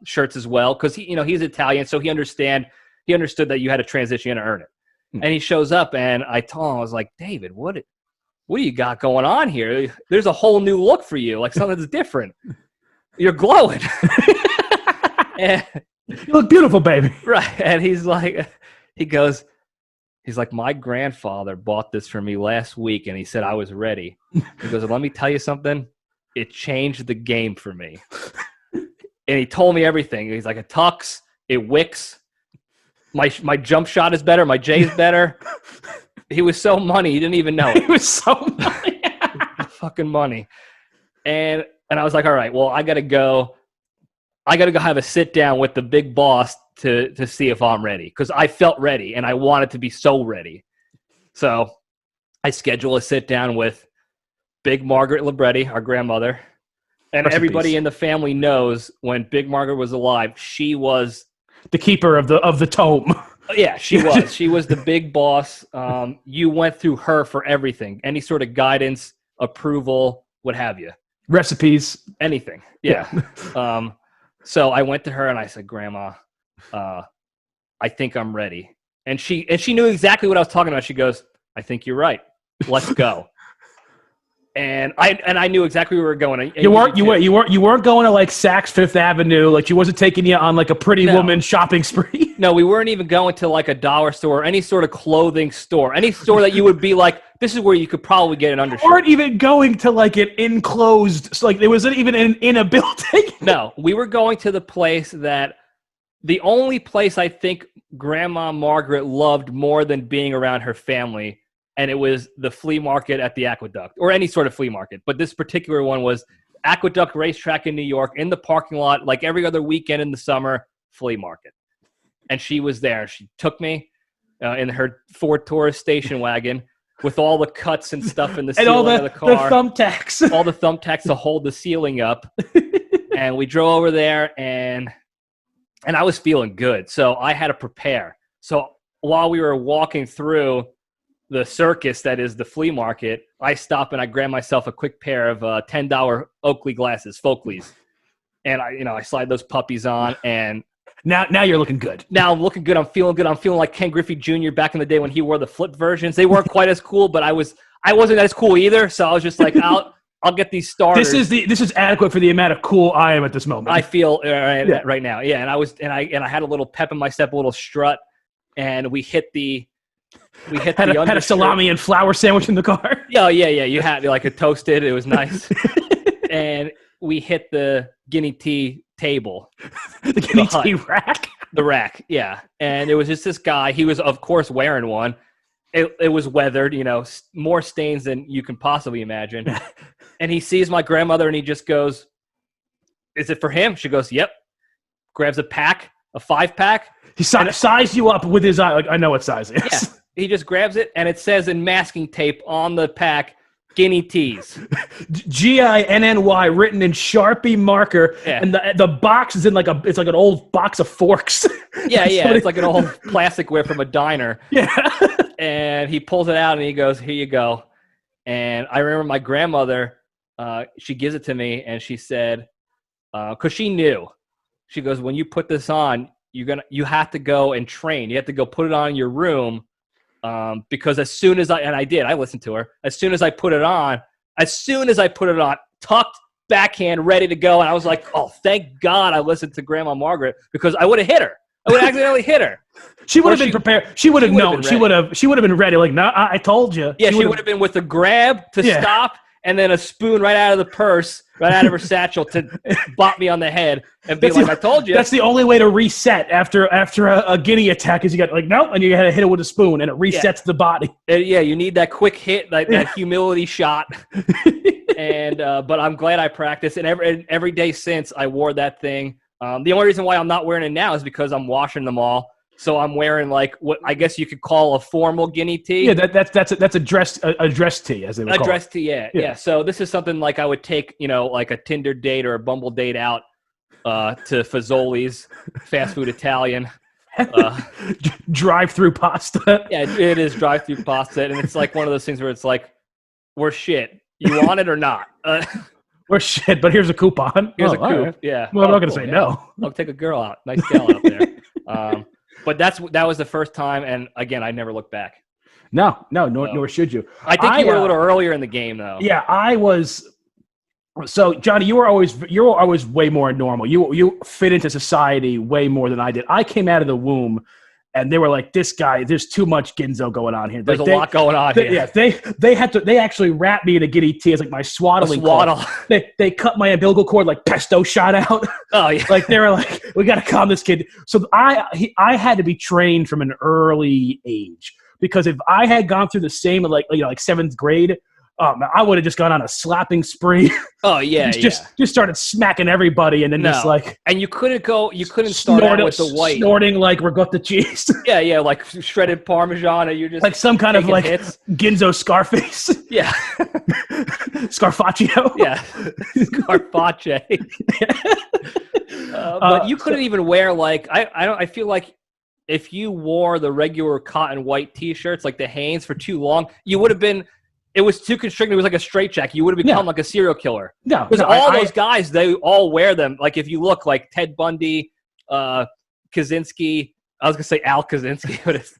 shirts as well because he's Italian, so he understood that you had to transition and earn it. And he shows up, and I told him, I was like, David, what do you got going on here? There's a whole new look for you, something's different. You're glowing. And you look beautiful, baby. Right. And he's like, my grandfather bought this for me last week, and he said I was ready. He goes, let me tell you something. It changed the game for me. And he told me everything. He's like, it tucks, it wicks. My jump shot is better. My J is better. He was so money. He didn't even know it. He was so money. Fucking money. And I was like, all right, well, I got to go have a sit down with the big boss to see if I'm ready. Because I felt ready, and I wanted to be so ready. So I schedule a sit down with Big Margaret Libretti, our grandmother. And everybody in the family knows when Big Margaret was alive, she was the keeper of the tome. Yeah, she was. She was the big boss. You went through her for everything. Any sort of guidance, approval, what have you. Recipes. Anything. Yeah. So I went to her and I said, Grandma, I think I'm ready. And she knew exactly what I was talking about. She goes, I think you're right. Let's go. And I knew exactly where we were going. You weren't going to Saks Fifth Avenue. She wasn't taking you on a pretty woman shopping spree. No, we weren't even going to a dollar store or any sort of clothing store, any store that you would be this is where you could probably get an We undershirt. weren't even going to like an enclosed, so like it wasn't even in a building. No, we were going to the place that the only place I think Grandma Margaret loved more than being around her family, and it was the flea market at the Aqueduct, or any sort of flea market. But this particular one was Aqueduct Racetrack in New York, in the parking lot, like every other weekend in the summer, flea market. And she was there. She took me in her Ford Taurus station wagon with all the cuts and stuff in the And all ceiling of the car. the thumbtacks. All the thumbtacks to hold the ceiling up. And we drove over there, and I was feeling good. So I had to prepare. So while we were walking through the circus that is the flea market, I stopped and I grabbed myself a quick pair of $10 Oakley glasses, Folkleys. And I slide those puppies on, and Now you're looking good. now I'm looking good. I'm feeling good. I'm feeling like Ken Griffey Jr. back in the day when he wore the flip versions. They weren't quite as cool, but I wasn't as cool either. So I was just like, I'll get these starters. This is adequate for the amount of cool I am at this moment. I feel right now. Yeah, and I had a little pep in my step, a little strut, and we hit the had a salami and flour sandwich in the car. Yeah. You had like a toasted. It was nice, and we hit the guinea tea table, The guinea tea rack. the rack. Yeah, and it was just this guy. He was, of course, wearing one. It was weathered, more stains than you can possibly imagine. And he sees my grandmother, and he just goes, "Is it for him?" She goes, "Yep." Grabs a 5-pack. He sized you up with his eye. Like, I know what size it is. Yeah, he just grabs it, and it says in masking tape on the pack, "Guinea teas." GINNY written in Sharpie marker, Yeah. and the box is in it's like an old box of forks. Yeah, it's like an old plasticware from a diner. Yeah. And he pulls it out, and he goes, "Here you go." And I remember my grandmother, she gives it to me, and she said, because she knew, she goes, "When you put this on, you have to go and train. You have to go put it on in your room, because as soon as I listened to her. As soon as I put it on, tucked backhand, ready to go, and I was like, oh, thank God I listened to Grandma Margaret, because I would have hit her. I would have accidentally hit her. She would have been prepared. She would have known. She would have been ready. Like, no, I told you. Yeah, she would have been with a grab to stop, and then a spoon right out of the purse, right out of her satchel to bop me on the head and be I told you. That's the only way to reset after a guinea attack is you got nope, and you got to hit it with a spoon, and it resets the body. Yeah, you need that quick hit, that humility shot. And but I'm glad I practiced, and every day since I wore that thing. The only reason why I'm not wearing it now is because I'm washing them all. So I'm wearing like what I guess you could call a formal guinea tee. Yeah, that's a dress tee, as they would call it. A dress tee, yeah. So this is something like I would take, like a Tinder date or a Bumble date out to Fazoli's fast food Italian. Drive-through pasta. Yeah, it is drive-through pasta, and it's like one of those things where it's like, we're shit. You want it or not? Or shit, but here's a coupon. Here's a coup. Right. Yeah. Well, I'm not going to say no. I'll take a girl out. Nice gal out there. But that was the first time, and again, I never looked back. No, nor should you. I think you were a little earlier in the game, though. Yeah, I was. So, Johnny, you were always way more normal. You fit into society way more than I did. I came out of the womb, and they were like, "This guy, there's too much Ginzo going on here." There's a lot going on here. Yeah, they actually wrapped me in a guinea tee as like my swaddling cord. They cut my umbilical cord like pesto shot out. Oh yeah. Like they were like, "We got to calm this kid." So I had to be trained from an early age, because if I had gone through the same like 7th grade, I would have just gone on a slapping spree. Oh yeah, just started smacking everybody, and then and you couldn't start out with the white snorting like ricotta cheese. Yeah, like shredded Parmesan, and you're just like some kind of like hits. Ginzo Scarface. Yeah, Scarfaccio. Yeah, Scarface. But you couldn't even wear I feel like if you wore the regular cotton white T-shirts like the Hanes for too long, you would have been. It was too constricted. It was like a straitjacket. You would have become like a serial killer. No, because those guys, they all wear them. Like if you look like Ted Bundy, Kaczynski. I was gonna say Al Kaczynski, but it's,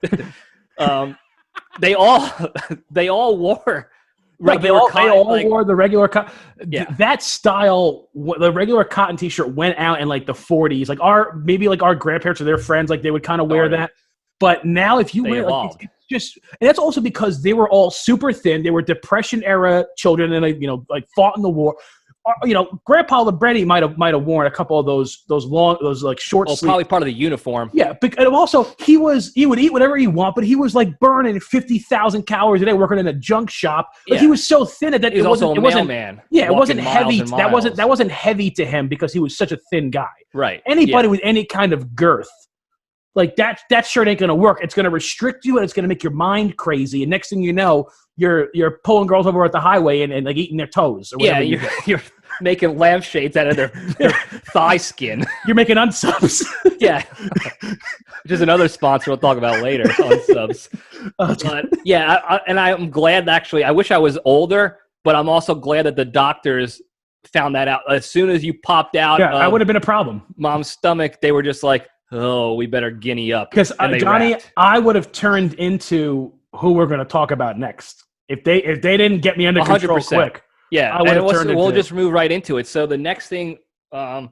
they all wore regular cotton. They all wore the regular cotton. Yeah. That style, the regular cotton T-shirt went out in like the 40s. Like our grandparents or their friends, like they would kind of wear that. But now, if you wear, and that's also because they were all super thin. They were Depression era children, and like fought in the war. Grandpa Libretti might have worn a couple of those like short sleeve. Probably part of the uniform. Yeah, and also he would eat whatever he want, but he was like burning 50,000 calories a day working in a junk shop. Like he was so thin that he was also a mailman. Yeah, it wasn't heavy. That wasn't heavy to him because he was such a thin guy. Right. Anybody with any kind of girth, like that shirt ain't gonna work. It's gonna restrict you and it's gonna make your mind crazy. And next thing you know, you're pulling girls over at the highway and like eating their toes. Or whatever you're making lampshades out of their thigh skin. You're making unsubs. Yeah. Which is another sponsor we'll talk about later, unsubs. But yeah, I'm glad actually. I wish I was older, but I'm also glad that the doctors found that out. As soon as you popped out I would have been a problem. Mom's stomach, they were just like, oh, we better guinea up. Because Johnny, I would have turned into who we're going to talk about next. If they didn't get me under control 100%. quick. Yeah, I would have turned we'll just move right into it. So the next thing on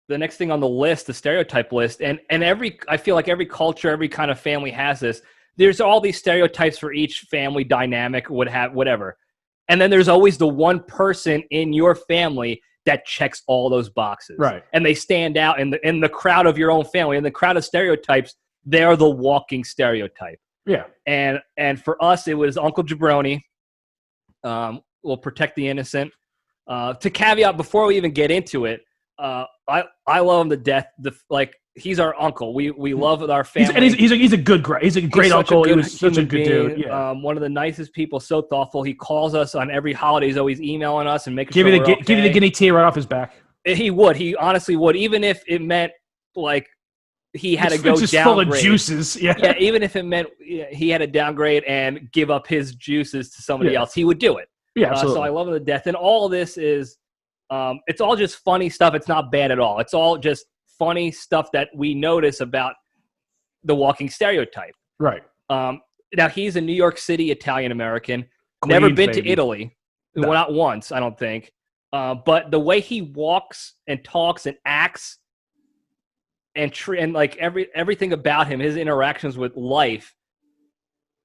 the list, the stereotype list, and I feel like every culture, every kind of family has this. There's all these stereotypes for each family dynamic would have whatever. And then there's always the one person in your family that checks all those boxes. Right. And they stand out in the crowd of your own family. In the crowd of stereotypes, they're the walking stereotype. Yeah. And for us, it was Uncle Jabroni. Will protect the innocent. To caveat before we even get into it, I love him to death. He's our uncle. We love our family. He's a good guy. He's a great uncle. He was such a good dude. Yeah. One of the nicest people. So thoughtful. He calls us on every holiday. He's always emailing us and making give sure you the guinea tea right off his back. He would. He honestly would. Even if it meant like he had to go it's just downgrade. full of juices. Yeah. Even if it meant he had to downgrade and give up his juices to somebody else, he would do it. Yeah, absolutely. So I love him to death. And all this is, it's all just funny stuff. It's not bad at all. It's all just funny stuff that we notice about the walking stereotype. Right. Now, he's a New York City Italian-American. Never been to Italy. No. Well, not once, I don't think. But the way he walks and talks and acts and like everything about him, his interactions with life,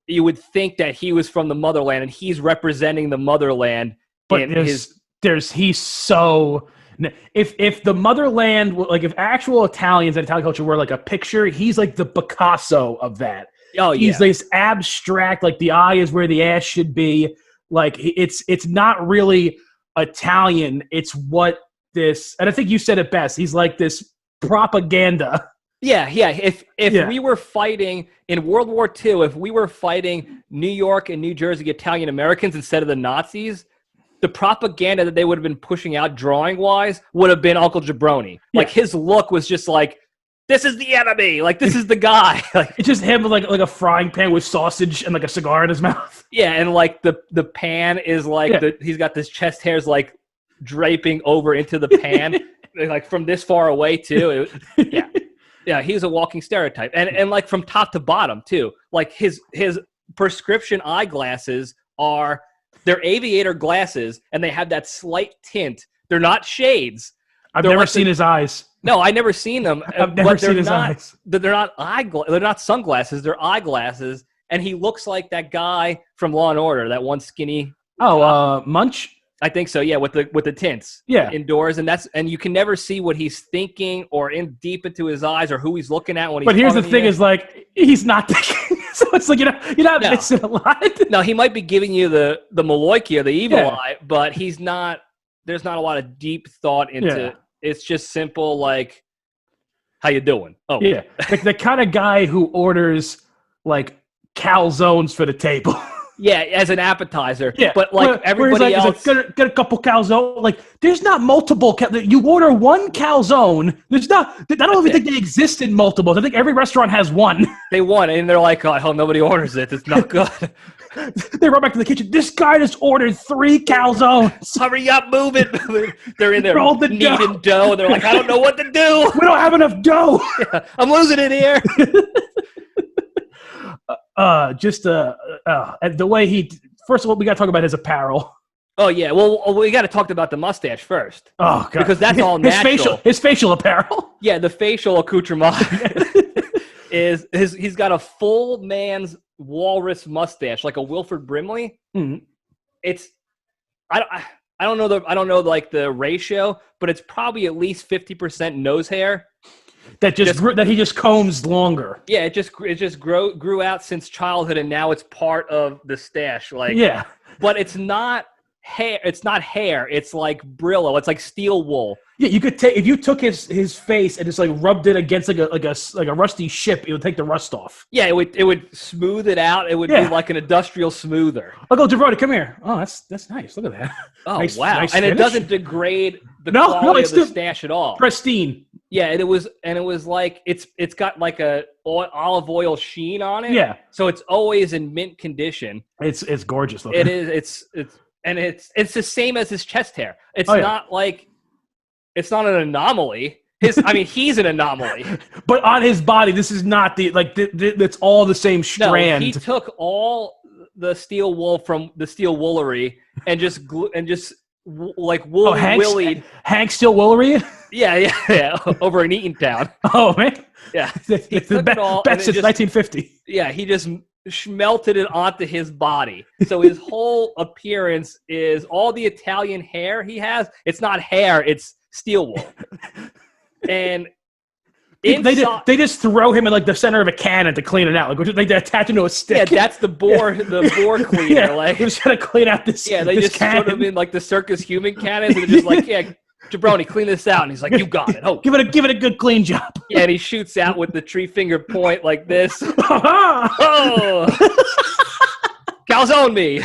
you would think that he was from the motherland and he's representing the motherland. But he's so, if the motherland, like if actual Italians and Italian culture were like a picture, he's like the Picasso of that. Oh, yeah. He's this abstract, like the eye is where the ass should be. Like it's not really Italian. It's what this, and I think you said it best. He's like this propaganda. Yeah. If we were fighting in World War II, if we were fighting New York and New Jersey Italian Americans instead of the Nazis, the propaganda that they would have been pushing out drawing-wise would have been Uncle Jabroni. Like his look was just like, this is the enemy. Like this is the guy. Like it's just him with like a frying pan with sausage and like a cigar in his mouth. Yeah, and like the pan is like he's got this chest hairs like draping over into the pan, like from this far away too. Yeah, he's a walking stereotype. And like from top to bottom too. Like his prescription eyeglasses they're aviator glasses and they have that slight tint. They're not shades. I've never seen his eyes. No, I never seen them. I've never seen his eyes. They're not they're not sunglasses, they're eyeglasses. And he looks like that guy from Law and Order, that one skinny Munch? I think so, yeah, with the tints. Yeah. Indoors, and you can never see what he's thinking or deep into his eyes or who he's looking at when he's. But here's the thing: is like he's not thinking. So it's like you're not missing a lot. No, he might be giving you the Maloiki or the evil eye, but he's not. There's not a lot of deep thought into. Yeah. It's just simple, like, how you doing? Oh, yeah, like the kind of guy who orders like calzones for the table. Yeah, as an appetizer. Yeah, but like everybody else, like, get a couple calzone. Like, there's not multiple. You order one calzone. There's not. I don't even think they exist in multiples. I think every restaurant has one. They want it, and they're like, "Oh, I hope nobody orders it. It's not good." They run back to the kitchen. This guy just ordered 3 calzones. Hurry up, move it. They're in there kneading dough, and they're like, "I don't know what to do. We don't have enough dough. Yeah, I'm losing it here." The way he. First of all, we got to talk about his apparel. Oh yeah, well we got to talk about the mustache first. Oh god, because that's all natural. His facial apparel. Yeah, the facial accoutrement. is he's got a full man's walrus mustache, like a Wilford Brimley. Mhm. It's I don't know like the ratio, but it's probably at least 50% nose hair. That he just combs longer. Yeah, it just grew out since childhood, and now it's part of the stash. Like, Yeah. but it's not hair. It's not hair. It's like Brillo. It's like steel wool. Yeah, you could take if you took his face and just like rubbed it against like a rusty ship, it would take the rust off. Yeah, it would smooth it out. It would be like an industrial smoother. I'll go, Jabroni, come here. Oh, that's nice. Look at that. Oh, nice, wow. nice and finish. It doesn't degrade the quality of the stash at all. Pristine. Yeah, and it was like it's got like a olive oil sheen on it. Yeah. So it's always in mint condition. It's gorgeous looking. It is. It's the same as his chest hair. It's not like it's not an anomaly. He's an anomaly. But on his body, this is not it's all the same strand. No, he took all the steel wool from the steel woolery and just willied. Hank Steel Woolery? Yeah, over in Eatontown. Oh, man. Yeah. It's the best since 1950. Yeah, he just melted it onto his body. So his whole appearance is all the Italian hair he has. It's not hair, it's steel wool. And they just throw him in like the center of a cannon to clean it out. Like they attach him to a stick. Yeah, that's the boar cleaner. Yeah, like they're just trying to clean out this. Yeah, they this just cannon. put him in like the circus human cannons, and they're just like, yeah, Jabroni, clean this out. And he's like, you got it. Oh, give it a good clean job. Yeah, and he shoots out with the tree finger point like this. Oh, calzone me.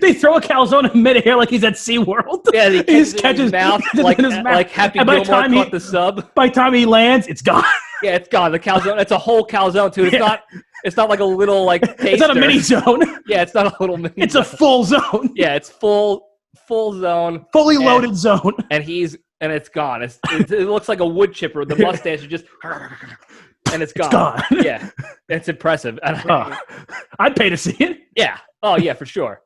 They throw a calzone in midair like he's at SeaWorld. Yeah, he catches it in his mouth like Happy Gilmore caught the sub. By the time he lands, it's gone. Yeah, it's gone. The calzone. It's a whole calzone too. It's not like a little like taster. It's not a mini zone. Yeah, it's not a little mini. It's a full zone. Yeah, it's full zone. Fully loaded zone. And it's gone. It looks like a wood chipper. The mustache is just and it's gone. Yeah, it's impressive. I'd pay to see it. Yeah. Oh yeah, for sure.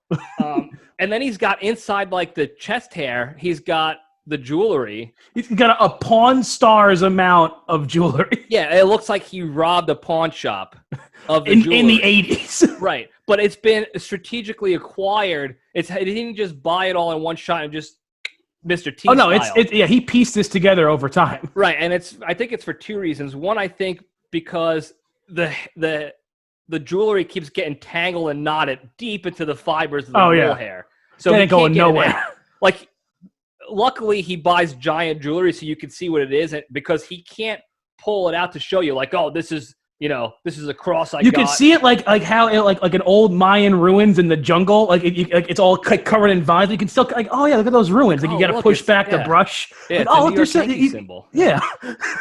And then he's got inside like the chest hair. He's got the jewelry. He's got a Pawn Stars amount of jewelry. Yeah, it looks like he robbed a pawn shop of the jewelry. In the 80s. Right, but it's been strategically acquired. He didn't just buy it all in one shot and just Mr. T. Oh no, style. he pieced this together over time. Right, and I think it's for two reasons. One, I think because the jewelry keeps getting tangled and knotted deep into the fibers of the wool hair. So it ain't going nowhere. Like, luckily he buys giant jewelry so you can see what it is, because he can't pull it out to show you like, oh, this is a cross I got. You can see it like how like an old Mayan ruins in the jungle. Like it's all covered in vines. You can still like, oh yeah, look at those ruins. Like you got to push back the brush. Yeah, like, it's a New York Yankee symbol. Yeah.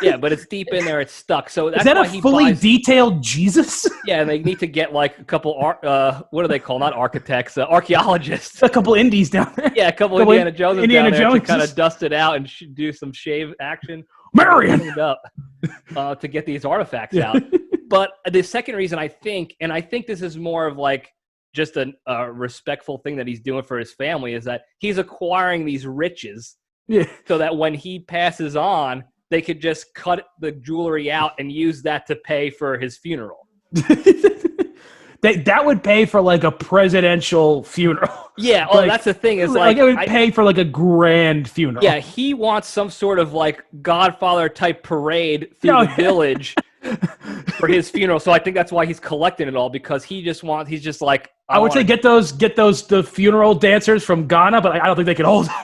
Yeah, but it's deep in there. It's stuck. So that's is that why a fully detailed Jesus? Yeah, and they need to get like a couple what are they called? Not architects, archaeologists. A couple indies down there. Yeah, a couple Indiana Jones down there to kind Joneses. of dust it out and do some shave action. Marion up to get these artifacts out. But the second reason I think this is more of like just a respectful thing that he's doing for his family, is that he's acquiring these riches so that when he passes on, they could just cut the jewelry out and use that to pay for his funeral. That would pay for like a presidential funeral. Yeah, that's the thing. Is like it would pay for like a grand funeral. Yeah, he wants some sort of like Godfather type parade through the village for his funeral. So I think that's why he's collecting it all, because he's just like, I would say get the funeral dancers from Ghana, but I don't think they can hold them.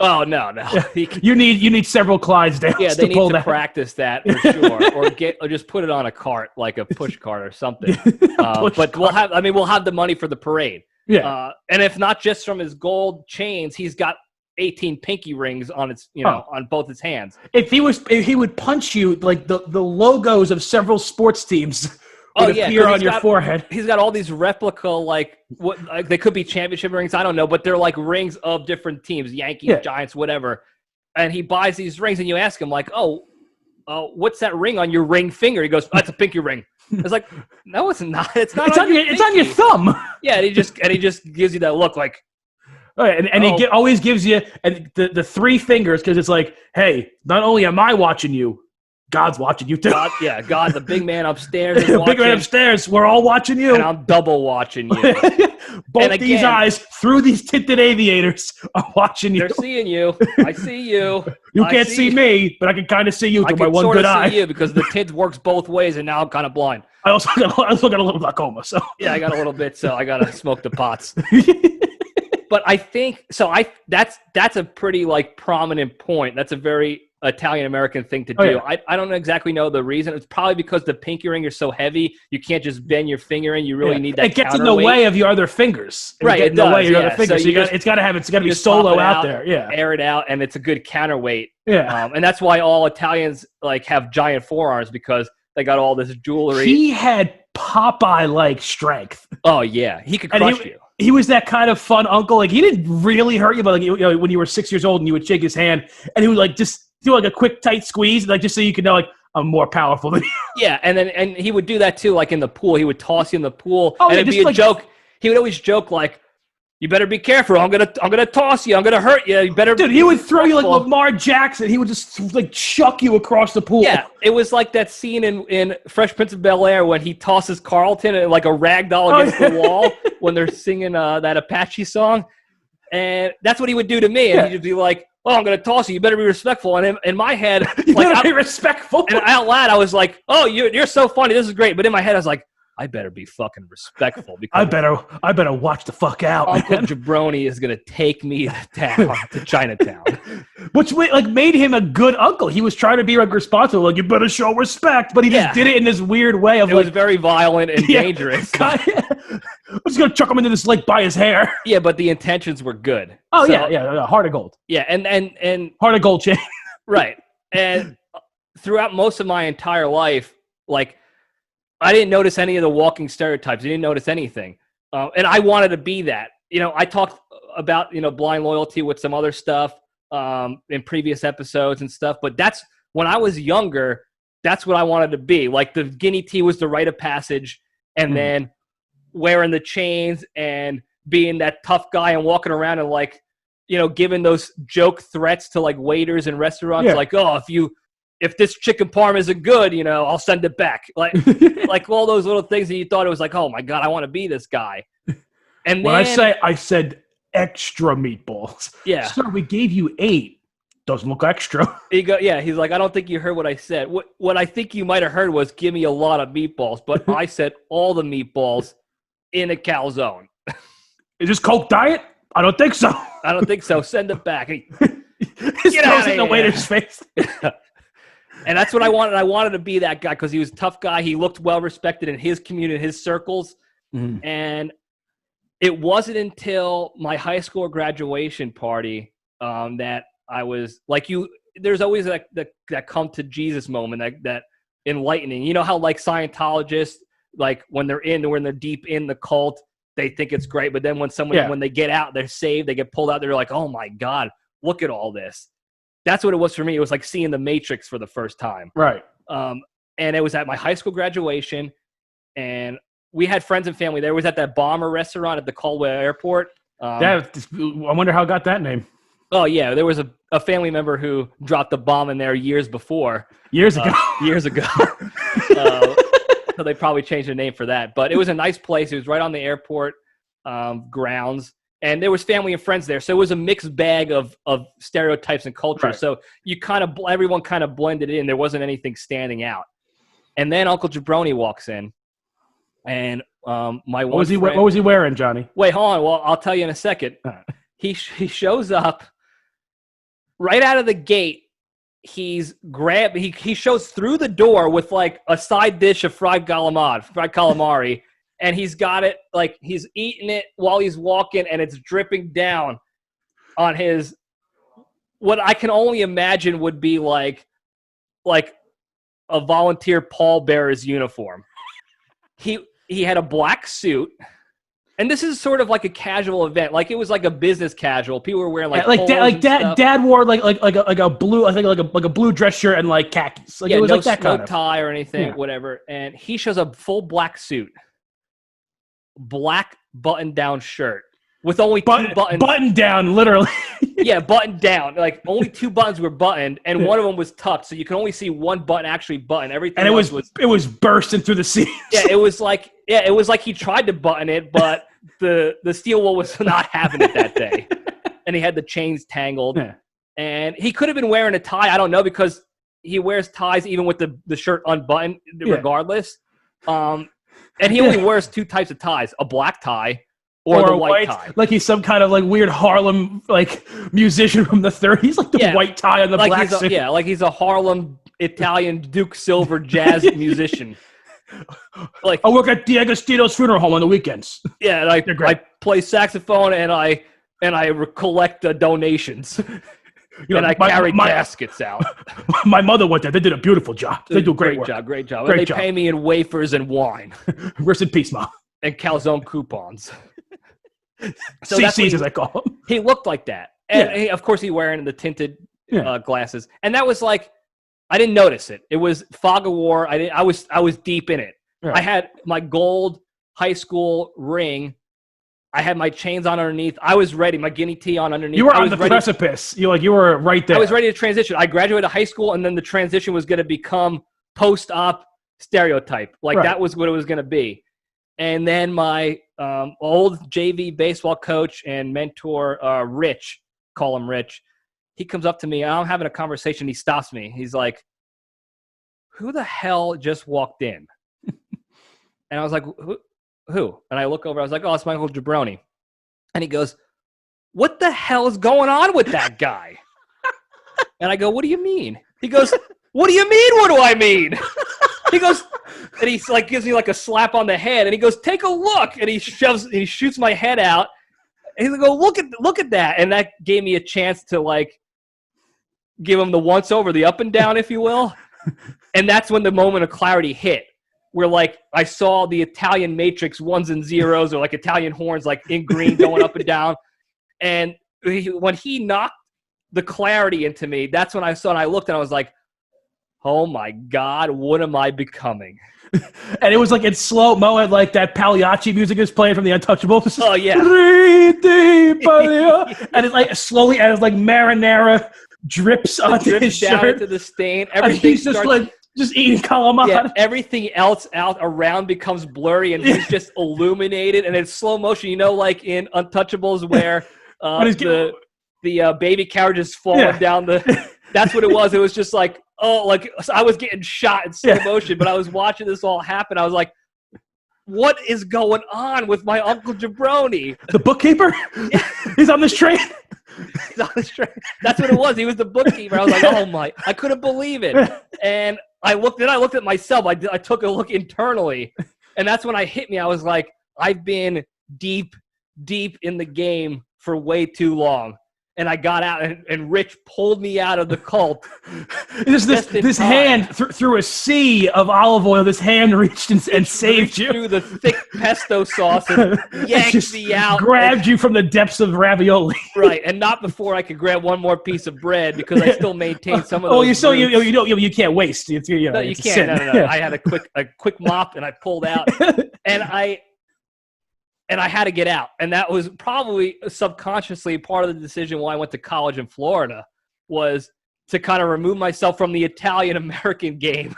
Oh no! You need several Clydesdales. Yeah, they to pull need to practice that for sure, or just put it on a cart, like a push cart or something. But we'll have the money for the parade. Yeah, and if not just from his gold chains, he's got 18 pinky rings on on both his hands. If he would punch you, like the logos of several sports teams would appear on your forehead. He's got all these replica, like they could be championship rings, I don't know, but they're like rings of different teams, Yankees, Giants, whatever. And he buys these rings, and you ask him like, what's that ring on your ring finger? He goes, that's a pinky ring. It's like, no, it's not. It's not. It's on your thumb. Yeah, and he just gives you that look like. Right, and he always gives you the three fingers, because it's like, hey, not only am I watching you, God's watching you too. God, the big man upstairs is The watching. big man upstairs. We're all watching you. And I'm double watching you. Both And these again- eyes through these tinted aviators are watching you. They're seeing you. I see you. You I can't see me, but I can kind of see you I through my can one sort good of eye. see you because the tint works both ways, and now I'm kind of blind. I also got a little glaucoma, so Yeah, I got a little bit, so I gotta smoke the pots. But I think so. That's a pretty like prominent point. That's a very Italian American thing to do. Oh, yeah. I don't exactly know the reason. It's probably because the pinky ring is so heavy, you can't just bend your finger in. You really need that. It gets in the counterweight. way of your other fingers. Right, It it gets in the way does, of your yeah. other fingers. So So you just- it's got to be just pop solo it out there. Yeah, air it out, and it's a good counterweight. yeah. And that's why all Italians like have giant forearms because they got all this jewelry. He had Popeye-like strength. Oh yeah, he could And crush you. He was that kind of fun uncle. Like he didn't really hurt you, but like when you were 6 years old and you would shake his hand, and he would like just do like a quick tight squeeze, like just so you could know like I'm more powerful than you. Yeah, and he would do that too, like in the pool. He would toss you in the pool, Oh, and yeah, it'd be just a like- joke. He would always joke like, "You better be careful. I'm gonna toss you. I'm gonna hurt you. You better." Dude, be he would throw you like respectful." Lamar Jackson. He would just like chuck you across the pool. Yeah, it was like that scene in Fresh Prince of Bel-Air when he tosses Carlton and like a rag doll against the wall when they're singing that Apache song, and that's what he would do to me. And he'd just be like, "Oh, I'm gonna toss you. You better be respectful." And in my head, you like, better be respectful. and out loud, I was like, "Oh, you're so funny. This is great." But in my head, I was like, "I better be fucking respectful because I better watch the fuck out, Uncle man. Jabroni is gonna take me to town, to Chinatown." Which like made him a good uncle. He was trying to be like responsible, like you better show respect, but he Yeah. just did it in this weird way of It like was very violent and Yeah. dangerous. I'm just gonna chuck him into this lake by his hair. Yeah, but the intentions were good. Oh So, yeah, heart of gold, yeah, and heart of gold chain. right. And throughout most of my entire life, like I didn't notice any of the walking stereotypes. I didn't notice anything, and I wanted to be that. You know, I talked about blind loyalty with some other stuff in previous episodes and stuff. But that's when I was younger. That's what I wanted to be. Like the guinea tea was the rite of passage, and then wearing the chains and being that tough guy and walking around and like giving those joke threats to like waiters and restaurants, like, oh, if this chicken parm isn't good, I'll send it back. Like like all those little things that you thought it was like, oh my God, I want to be this guy. And When then, I said extra meatballs. Yeah. Sir, we gave you 8. Doesn't look extra. he's like, I don't think you heard what I said. What I think you might have heard was give me a lot of meatballs, but I said all the meatballs in a calzone. Is this Coke Diet? I don't think so. I don't think so. Send it back. Just Get throws outta it in the here. waiter's face. And that's what I wanted. I wanted to be that guy because he was a tough guy. He looked well respected in his community, in his circles. And it wasn't until my high school graduation party that I was like, there's always that come to Jesus moment, that enlightening. You know how like Scientologists, like when they're deep in the cult, they think it's great. But then when they get out, they're saved, they get pulled out. They're like, oh my God, look at all this. That's what it was for me. It was like seeing the Matrix for the first time. Right. And it was at my high school graduation, and we had friends and family there. It was at that Bomber restaurant at the Caldwell Airport. I wonder how it got that name. Oh, yeah. There was a family member who dropped the bomb in there years before. Years ago. So they probably changed the name for that. But it was a nice place. It was right on the airport grounds. And there was family and friends there. So it was a mixed bag of stereotypes and culture. Right. So everyone kind of blended in. There wasn't anything standing out. And then Uncle Jabroni walks in. And what was he wearing, Johnny? Wait, hold on. Well, I'll tell you in a second. He shows up right out of the gate. He shows through the door with like a side dish of fried calamari, and he's got it like he's eating it while he's walking, and it's dripping down on his what I can only imagine would be like a volunteer pallbearer's uniform. He had a black suit, and this is sort of like a casual event. Like it was like a business casual. People were wearing dad wore like a blue, I think like a blue dress shirt and like khakis. Like it was no, like that kind no of tie or anything, Yeah. whatever. And he shows a full black suit, black button-down shirt, with only two buttons. Button down, literally. Yeah, buttoned down. Like only 2 buttons were buttoned, and one of them was tucked, so you can only see one button actually buttoned. Everything And else it was bursting through the seams. Yeah, it was like he tried to button it, but the steel wool was not having it that day, and he had the chains tangled. Yeah. And he could have been wearing a tie. I don't know, because he wears ties even with the shirt unbuttoned, regardless. And he only wears 2 types of ties: a black tie or the white tie. Like he's some kind of like weird Harlem like musician from the 30s, like the white tie on the like black suit. like he's a Harlem Italian Duke Silver jazz musician. Like I work at D'Agostino's funeral home on the weekends. Yeah, like I play saxophone and I collect donations. And I carry caskets out. My mother went there. They did a beautiful job. They do great work. Great job. They pay me in wafers and wine. Rest in peace, Mom. And calzone coupons. So CCs, as I call them. He looked like that. And of course, he wearing the tinted glasses. And that was like, I didn't notice it. It was fog of war. I was deep in it. Right. I had my gold high school ring. I had my chains on underneath. I was ready. My guinea tee on underneath. You were on the precipice. You were right there. I was ready to transition. I graduated high school, and then the transition was going to become post-op Stereotype. Like that was what it was going to be. And then my old JV baseball coach and mentor, Rich, call him Rich, he comes up to me. I'm having a conversation. He stops me. He's like, "Who the hell just walked in?" And I was like, Who? And I look over, I was like, "Oh, it's Michael Jabroni." And he goes, "What the hell is going on with that guy?" And I go, "What do you mean?" He goes, "What do you mean? What do I mean?" He goes, and he's like, gives me like a slap on the head, and he goes, "Take a look." And he shoots my head out. And he's like, "Oh, look at that." And that gave me a chance to like give him the once over, the up and down, if you will. And that's when the moment of clarity hit. Where like I saw the Italian matrix 1s and 0s, or like Italian horns, like in green going up and down. And when he knocked the clarity into me, that's when I saw it. And I looked and I was like, "Oh my God, what am I becoming?" And it was like in slow mo, and like that Pagliacci music is playing from the Untouchables. Oh yeah. And it's like slowly, as like marinara drips onto his down shirt into the stain. Everything he's just like. Just eating calamari. Yeah, everything else out around becomes blurry, and he's just illuminated, and it's slow motion. You know, like in Untouchables, where the baby carriage is falling down the. That's what it was. It was just like, like I was getting shot in slow motion, but I was watching this all happen. I was like, "What is going on with my Uncle Jabroni?" The bookkeeper? He's on this train. He's on this train. That's what it was. He was the bookkeeper. I was like, "Oh my!" I couldn't believe it, and. I looked at myself. I took a look internally, and that's when I hit me. I was like, I've been deep in the game for way too long. And I got out, and Rich pulled me out of the cult. This hand through a sea of olive oil. This hand reached and saved you through the thick pesto sauce and yanked me out, grabbed you from the depths of ravioli. Right, and not before I could grab one more piece of bread, because I still maintain some of those. Oh, you can't waste. No, you can't. No. I had a quick mop, and I pulled out, and I had to get out. And that was probably subconsciously part of the decision why I went to college in Florida, was to kind of remove myself from the Italian-American game.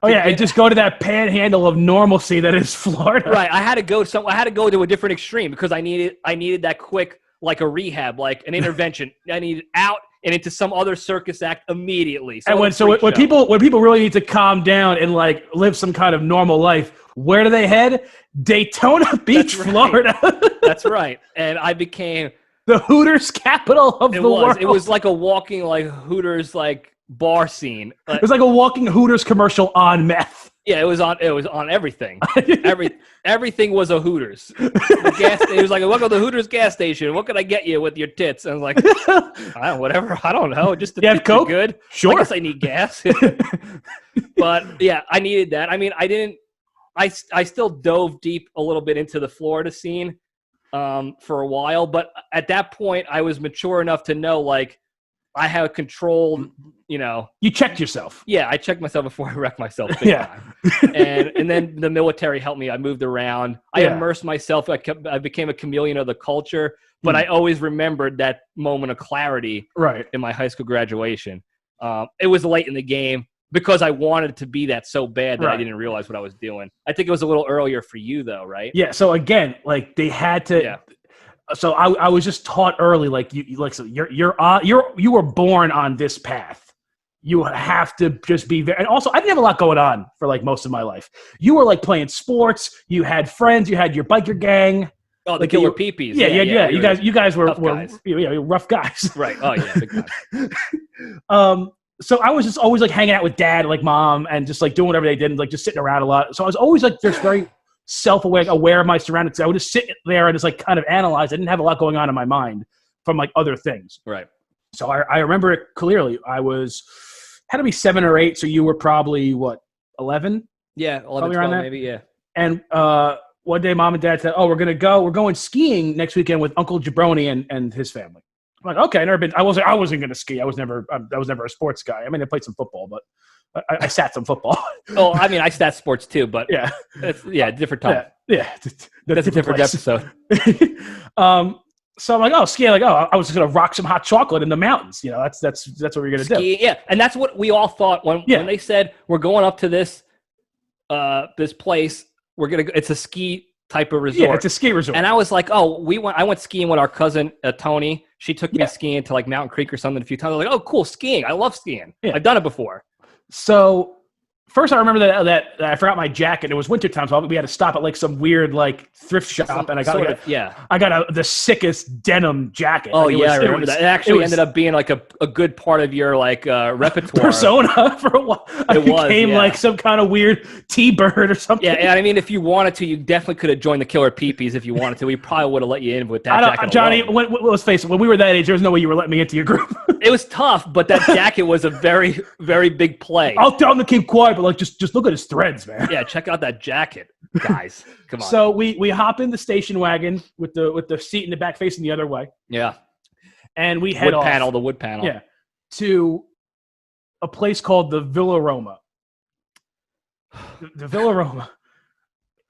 Oh, yeah, and just go to that panhandle of normalcy that is Florida. Right. I had to go to a different extreme, because I needed that quick, like a rehab, like an intervention. I needed out and into some other circus act immediately. And when people really need to calm down and like live some kind of normal life, where do they head? Daytona Beach, Florida. That's right. And I became the Hooters capital of the world. It was like a walking like Hooters like bar scene. It was like a walking Hooters commercial on meth. Yeah, it was on everything. Everything was a Hooters. It was like, "Welcome to the Hooters gas station. What can I get you with your tits?" And I was like, "Whatever. I don't know. Just the tits are good. Sure. I guess I need gas." But yeah, I needed that. I mean, I still dove deep a little bit into the Florida scene for a while, but at that point I was mature enough to know, like, I had controlled, You checked yourself. Yeah, I checked myself before I wrecked myself big time. And then the military helped me. I moved around. I immersed myself. I became a chameleon of the culture. But I always remembered that moment of clarity in my high school graduation. It was late in the game because I wanted to be that so bad that I didn't realize what I was doing. I think it was a little earlier for you, though, right? Yeah. So again, like they had to. Yeah. So I was just taught early, like you were born on this path. You have to just be very, and also I didn't have a lot going on for like most of my life. You were like playing sports. You had friends. You had your biker gang. Oh, the killer peepees. Yeah. You guys were rough guys. Right. Oh yeah, big guys. So I was just always like hanging out with dad, like mom, and just like doing whatever they did, and like just sitting around a lot. So I was always like just very self-aware, aware of my surroundings. I would just sit there and just like kind of analyze. I didn't have a lot going on in my mind from like other things. Right. So I remember it clearly. I had to be 7 or 8. So you were probably what, 11? Yeah, 11, 12 maybe. Yeah. And one day, mom and dad said, "Oh, we're going skiing next weekend with Uncle Jabroni and his family." I'm like, "Okay, never been. I wasn't going to ski. I was never a sports guy. I mean, I played some football, but I sat some football." Oh, I mean, I sat sports too, but different time. Yeah, that's a different episode. So I'm like, "Oh, skiing!" Like, "Oh, I was just gonna rock some hot chocolate in the mountains." That's what we're gonna do. Yeah, and that's what we all thought when they said we're going up to this place. It's a ski type of resort. Yeah, it's a ski resort. And I was like, "Oh, I went skiing with our cousin Tony. She took me skiing to like Mountain Creek or something a few times. I was like, "Oh, cool, skiing! I love skiing. Yeah. I've done it before." So first, I remember that I forgot my jacket. It was wintertime, so we had to stop at like some weird like thrift shop, and I got the sickest denim jacket. Oh I remember that. It actually ended up being like a good part of your like repertoire persona for a while. I became like some kind of weird T-bird or something. Yeah, and I mean, if you wanted to, you definitely could have joined the Killer Peepees if you wanted to. We probably would have let you in with that jacket. Johnny, let's face it. When we were that age, there was no way you were letting me into your group. It was tough, but that jacket was a very, very big play. I'll tell him to keep quiet, but like just look at his threads, man. Yeah, check out that jacket, guys. Come on. So we hop in the station wagon with the seat in the back facing the other way. Yeah. And we head off. The wood panel. Yeah. To a place called the Villa Roma. The Villa Roma.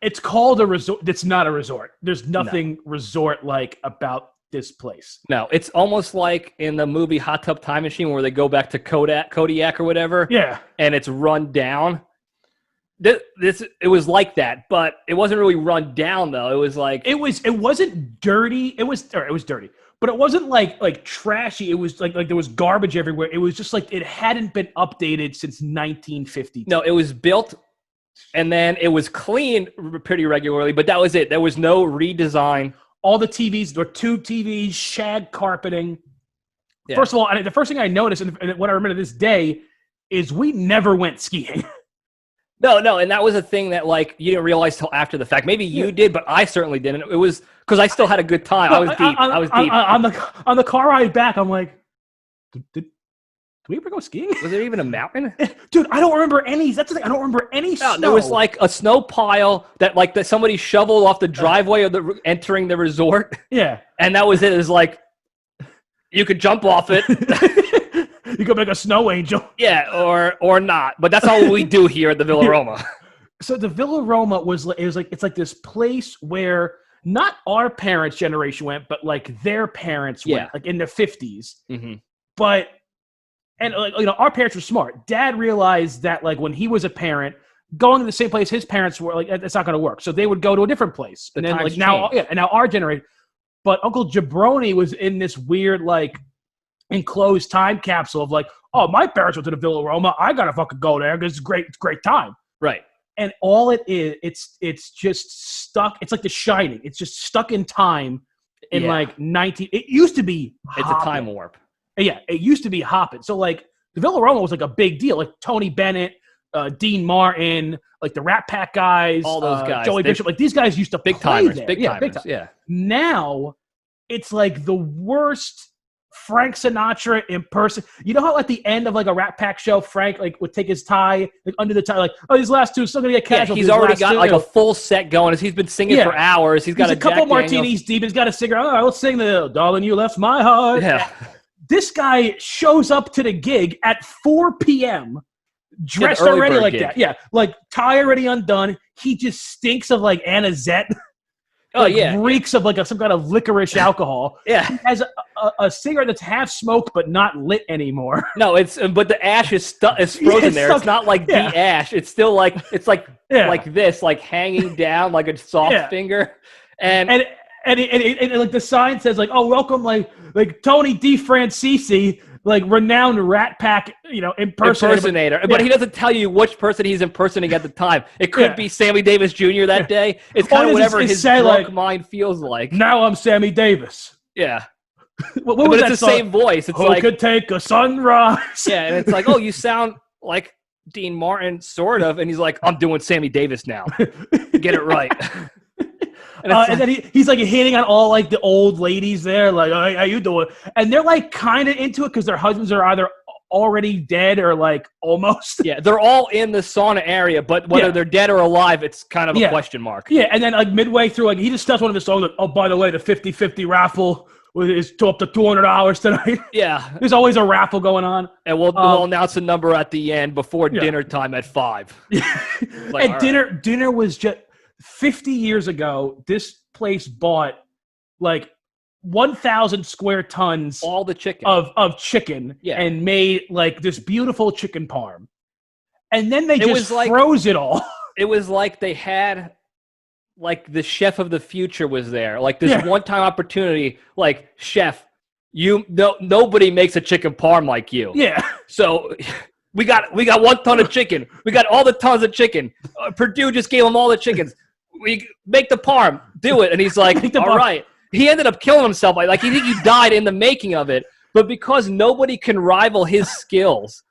It's called a resort. It's not a resort. There's nothing resort-like about this place. No, it's almost like in the movie Hot Tub Time Machine where they go back to Kodiak or whatever. Yeah. And it's run down. It was like that, but it wasn't really run down though. It was like it wasn't dirty. It was dirty, but it wasn't like trashy. It was like there was garbage everywhere. It was just like it hadn't been updated since 1950. No, it was built and then it was cleaned pretty regularly, but that was it. There was no redesign. All the TVs, there were 2 TVs, shag carpeting. Yeah. First of all, the first thing I noticed, and what I remember to this day, is we never went skiing. No, and that was a thing that like you didn't realize till after the fact. Maybe you did, but I certainly didn't. It was because I still had a good time. I was deep. On the car ride back, I'm like, did we ever go skiing? Was there even a mountain? Dude, I don't remember any. That's the thing. I don't remember any snow. There was like a snow pile that somebody shoveled off the driveway of entering the resort. Yeah. And that was it. It was like you could jump off it. You could make a snow angel. Yeah, or not. But that's all we do here at the Villa Roma. So the Villa Roma it's like this place where not our parents' generation went, but like their parents went, like in the 50s. Mm-hmm. But and like our parents were smart. Dad realized that like when he was a parent, going to the same place his parents were, like it's not going to work. So they would go to a different place. And then like now our generation. But Uncle Jabroni was in this weird like enclosed time capsule of like, oh, my parents went to the Villa Roma. I gotta fucking go there because it's great time. Right. And all it is, it's just stuck. It's like The Shining. It's just stuck in time in like 19. It used to be. It's a time warp. Yeah, it used to be hopping. So like the Villa Roma was like a big deal. Like Tony Bennett, Dean Martin, like the Rat Pack guys, all those guys, Joey Bishop. Like these guys used to big play timers, there. big timers. Yeah. Now it's like the worst Frank Sinatra in person. You know how at the end of like a Rat Pack show, Frank like would take his tie like under the tie, like, oh, these last two are still gonna get casual. Yeah, he's already got like a full set going. He's been singing for hours. He's got a couple martinis deep. He's got a cigarette. Oh, let's sing the "Darling, You Left My Heart." Yeah. This guy shows up to the gig at 4 p.m. dressed early already bird like gig. that. Yeah, like tie already undone. He just stinks of like anisette. Oh, Like yeah. reeks of like some kind of licorice alcohol. Yeah. He has a cigarette that's half smoked but not lit anymore. No, but the ash is frozen it's there. stuck. It's not like Yeah. the ash. It's still like Yeah. like this, like hanging down like a soft Yeah. finger. And like the sign says like, oh, welcome like Tony DeFrancisi, like renowned Rat Pack, impersonator. But he doesn't tell you which person he's impersonating at the time. It could be Sammy Davis Jr. that day. It's kind of whatever his drunk mind feels like. Now I'm Sammy Davis. Yeah. What but was it's that the song? same voice. It's Who like could take a sunrise? Yeah, and it's like, oh, you sound like Dean Martin, sort of, and he's like, I'm doing Sammy Davis now. Get it right. And then he's like hitting on all like the old ladies there, like, oh, how you doing? And they're like kind of into it because their husbands are either already dead or like almost. Yeah, they're all in the sauna area, but whether they're dead or alive, it's kind of a question mark. Yeah, and then like midway through, like he just starts one of his songs, like, oh, by the way, the 50-50 raffle is up to $200 tonight. Yeah. There's always a raffle going on. And we'll announce a number at the end before dinner time at 5. Like, and dinner was just 50 years ago, this place bought like 1,000 square tons all the chicken of chicken and made like this beautiful chicken parm. And then they just froze it all. It was like they had like the chef of the future was there. Like this one-time opportunity, like, chef, nobody makes a chicken parm like you. Yeah. So we got 1 ton of chicken. We got all the tons of chicken. Purdue just gave them all the chickens. We make the parm, do it. And he's like, all right. He ended up killing himself. Like he died in the making of it. But because nobody can rival his skills,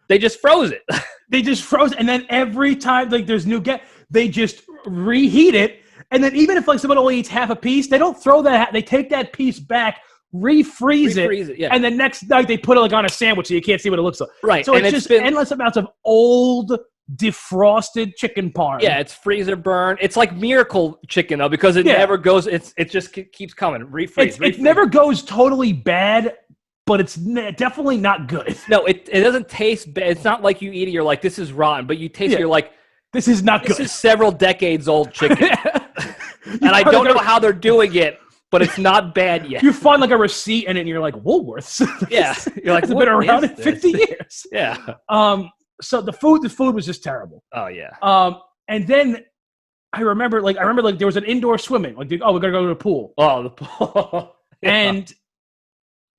they just froze it. They just froze. And then every time like there's new they just reheat it. And then even if like someone only eats half a piece, they don't throw that. They take that piece back, refreeze it. Yeah. And then next night they put it like on a sandwich so you can't see what it looks like. Right. So it's just endless amounts of old defrosted chicken parm. Yeah, it's freezer burn. It's like miracle chicken though, because it never goes. It just keeps coming. Refreeze. It never goes totally bad, but it's definitely not good. No, it doesn't taste bad. It's not like you eat it. You're like, this is rotten, but you taste it. You're like, this is not good. This is several decades old chicken, and I don't know how they're doing it, but it's not bad yet. You find like a receipt in it, and you're like, Woolworths. Yeah, you're like, it's been around in 50 years. Yeah. So the food was just terrible. Oh yeah. And then I remember there was an indoor swimming. Like, we're gonna go to the pool. Oh, the pool. And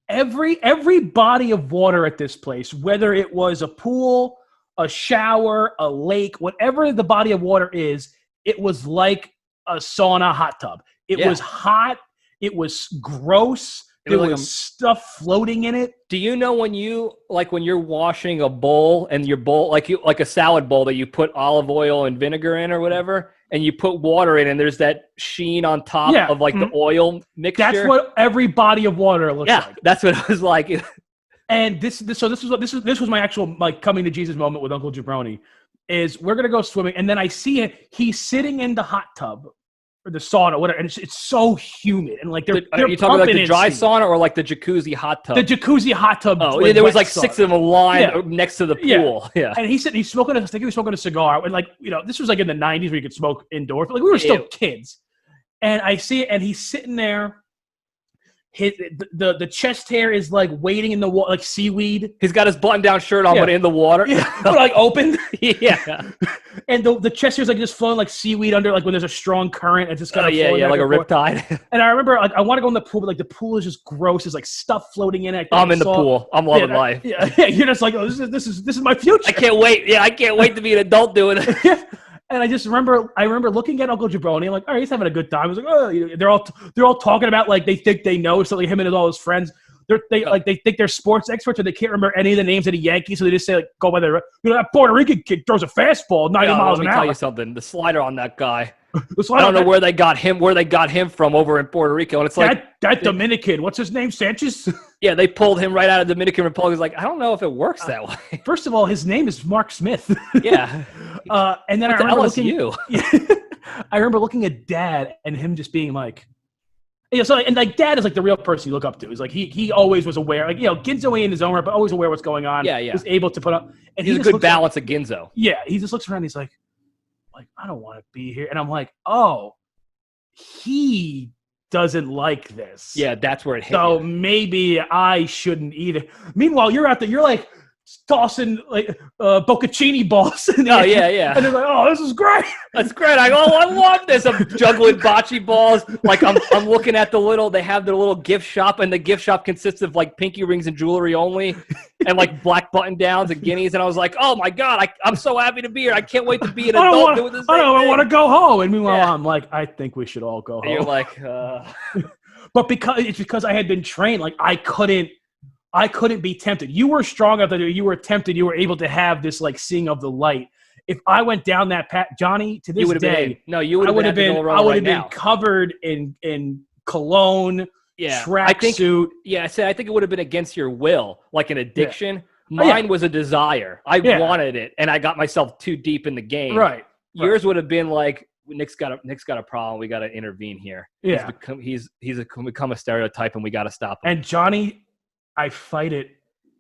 every body of water at this place, whether it was a pool, a shower, a lake, whatever the body of water is, it was like a sauna hot tub. It was hot. It was gross. There was stuff floating in it. Do you know when you're washing a bowl and your bowl, like a salad bowl that you put olive oil and vinegar in or whatever, and you put water in and there's that sheen on top of like the oil mixture? That's what every body of water looks like. Yeah, that's what it was like. And this was my actual like coming to Jesus moment with Uncle Jabroni. Is we're gonna go swimming, and then I see it. He's sitting in the hot tub or the sauna, whatever, and it's so humid, and like they're are you talking about like the dry steam. sauna or like the jacuzzi hot tub? The jacuzzi hot tub. Oh, there was like 6 of them lined next to the pool. Yeah. And he's smoking. I think he was smoking a cigar, and like this was like in the '90s where you could smoke indoors. Like we were still kids, and I see it, and he's sitting there. The chest hair is like wading in the water, like seaweed. He's got his button-down shirt on, but in the water. Yeah, but like open. Yeah. And the chest hair is like just flowing like seaweed under, like when there's a strong current. It's just kind of like a riptide. And I remember like I want to go in the pool, but like the pool is just gross. There's like stuff floating in it. I'm in the pool. I'm loving life. Yeah, you're just like, oh, this is my future. I can't wait. Yeah, I can't wait to be an adult doing it. And I remember looking at Uncle Jabroni. I'm like, all right, he's having a good time. I was like, oh, they're all talking about like they think they know something. Him and all his friends, they think they're sports experts, or they can't remember any of the names of the Yankees, so they just say like go by their that Puerto Rican kid throws a fastball 90 miles an hour. Let me tell you something. The slider on that guy. I don't know where they got him from over in Puerto Rico, and it's like that Dominican. What's his name? Sanchez. Yeah, they pulled him right out of Dominican Republic. He's like, I don't know if it works that way. First of all, his name is Mark Smith. Yeah. And then I remember looking at Dad and him just being like, So and like Dad is like the real person you look up to. He's like he always was aware, like Ginzo in his own right, but always aware what's going on. Yeah. Was able to put up, and he's a good balance of Ginzo. Yeah, he just looks around. He's like I don't want to be here, and I'm like, oh, he doesn't like this. Yeah, that's where it hit. So maybe I shouldn't either. Meanwhile, you're out there. You're like tossing like bocconcini balls. Yeah. And they're like, "Oh, this is great. That's great. I love this. I'm juggling bocce balls. Like I'm looking at they have their little gift shop, and the gift shop consists of like pinky rings and jewelry only, and like black button downs and guineas. And I was like, oh my God, I'm so happy to be here. I can't wait to be an adult doing this. I want to go home. And meanwhile, I'm like, I think we should all go home. And you're like, but because I had been trained, like I couldn't be tempted. You were strong enough that you were tempted. You were able to have this like seeing of the light. If I went down that path, Johnny, to this day, I would have been covered in cologne, tracksuit. I think it would have been against your will, like an addiction. Yeah. Mine was a desire. I wanted it, and I got myself too deep in the game. Right. Yours would have been like, Nick's got a problem. We got to intervene here. Yeah. He's become a stereotype, and we got to stop him. And Johnny, I fight it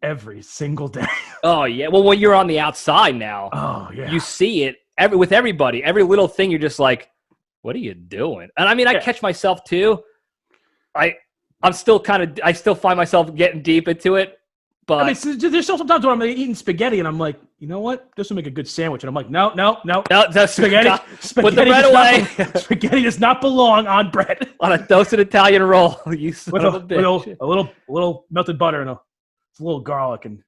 every single day. Oh yeah. Well, when you're on the outside now, you see it with everybody. Every little thing, you're just like, "What are you doing?" And I mean, I catch myself too. I'm still I still find myself getting deep into it. But I mean, there's still sometimes when I'm eating spaghetti and I'm like, you know what? This will make a good sandwich. And I'm like, no, that's spaghetti. Put the bread away. Spaghetti does not belong on bread. On a toasted Italian roll. You son of a bitch. With a little melted butter and a little garlic and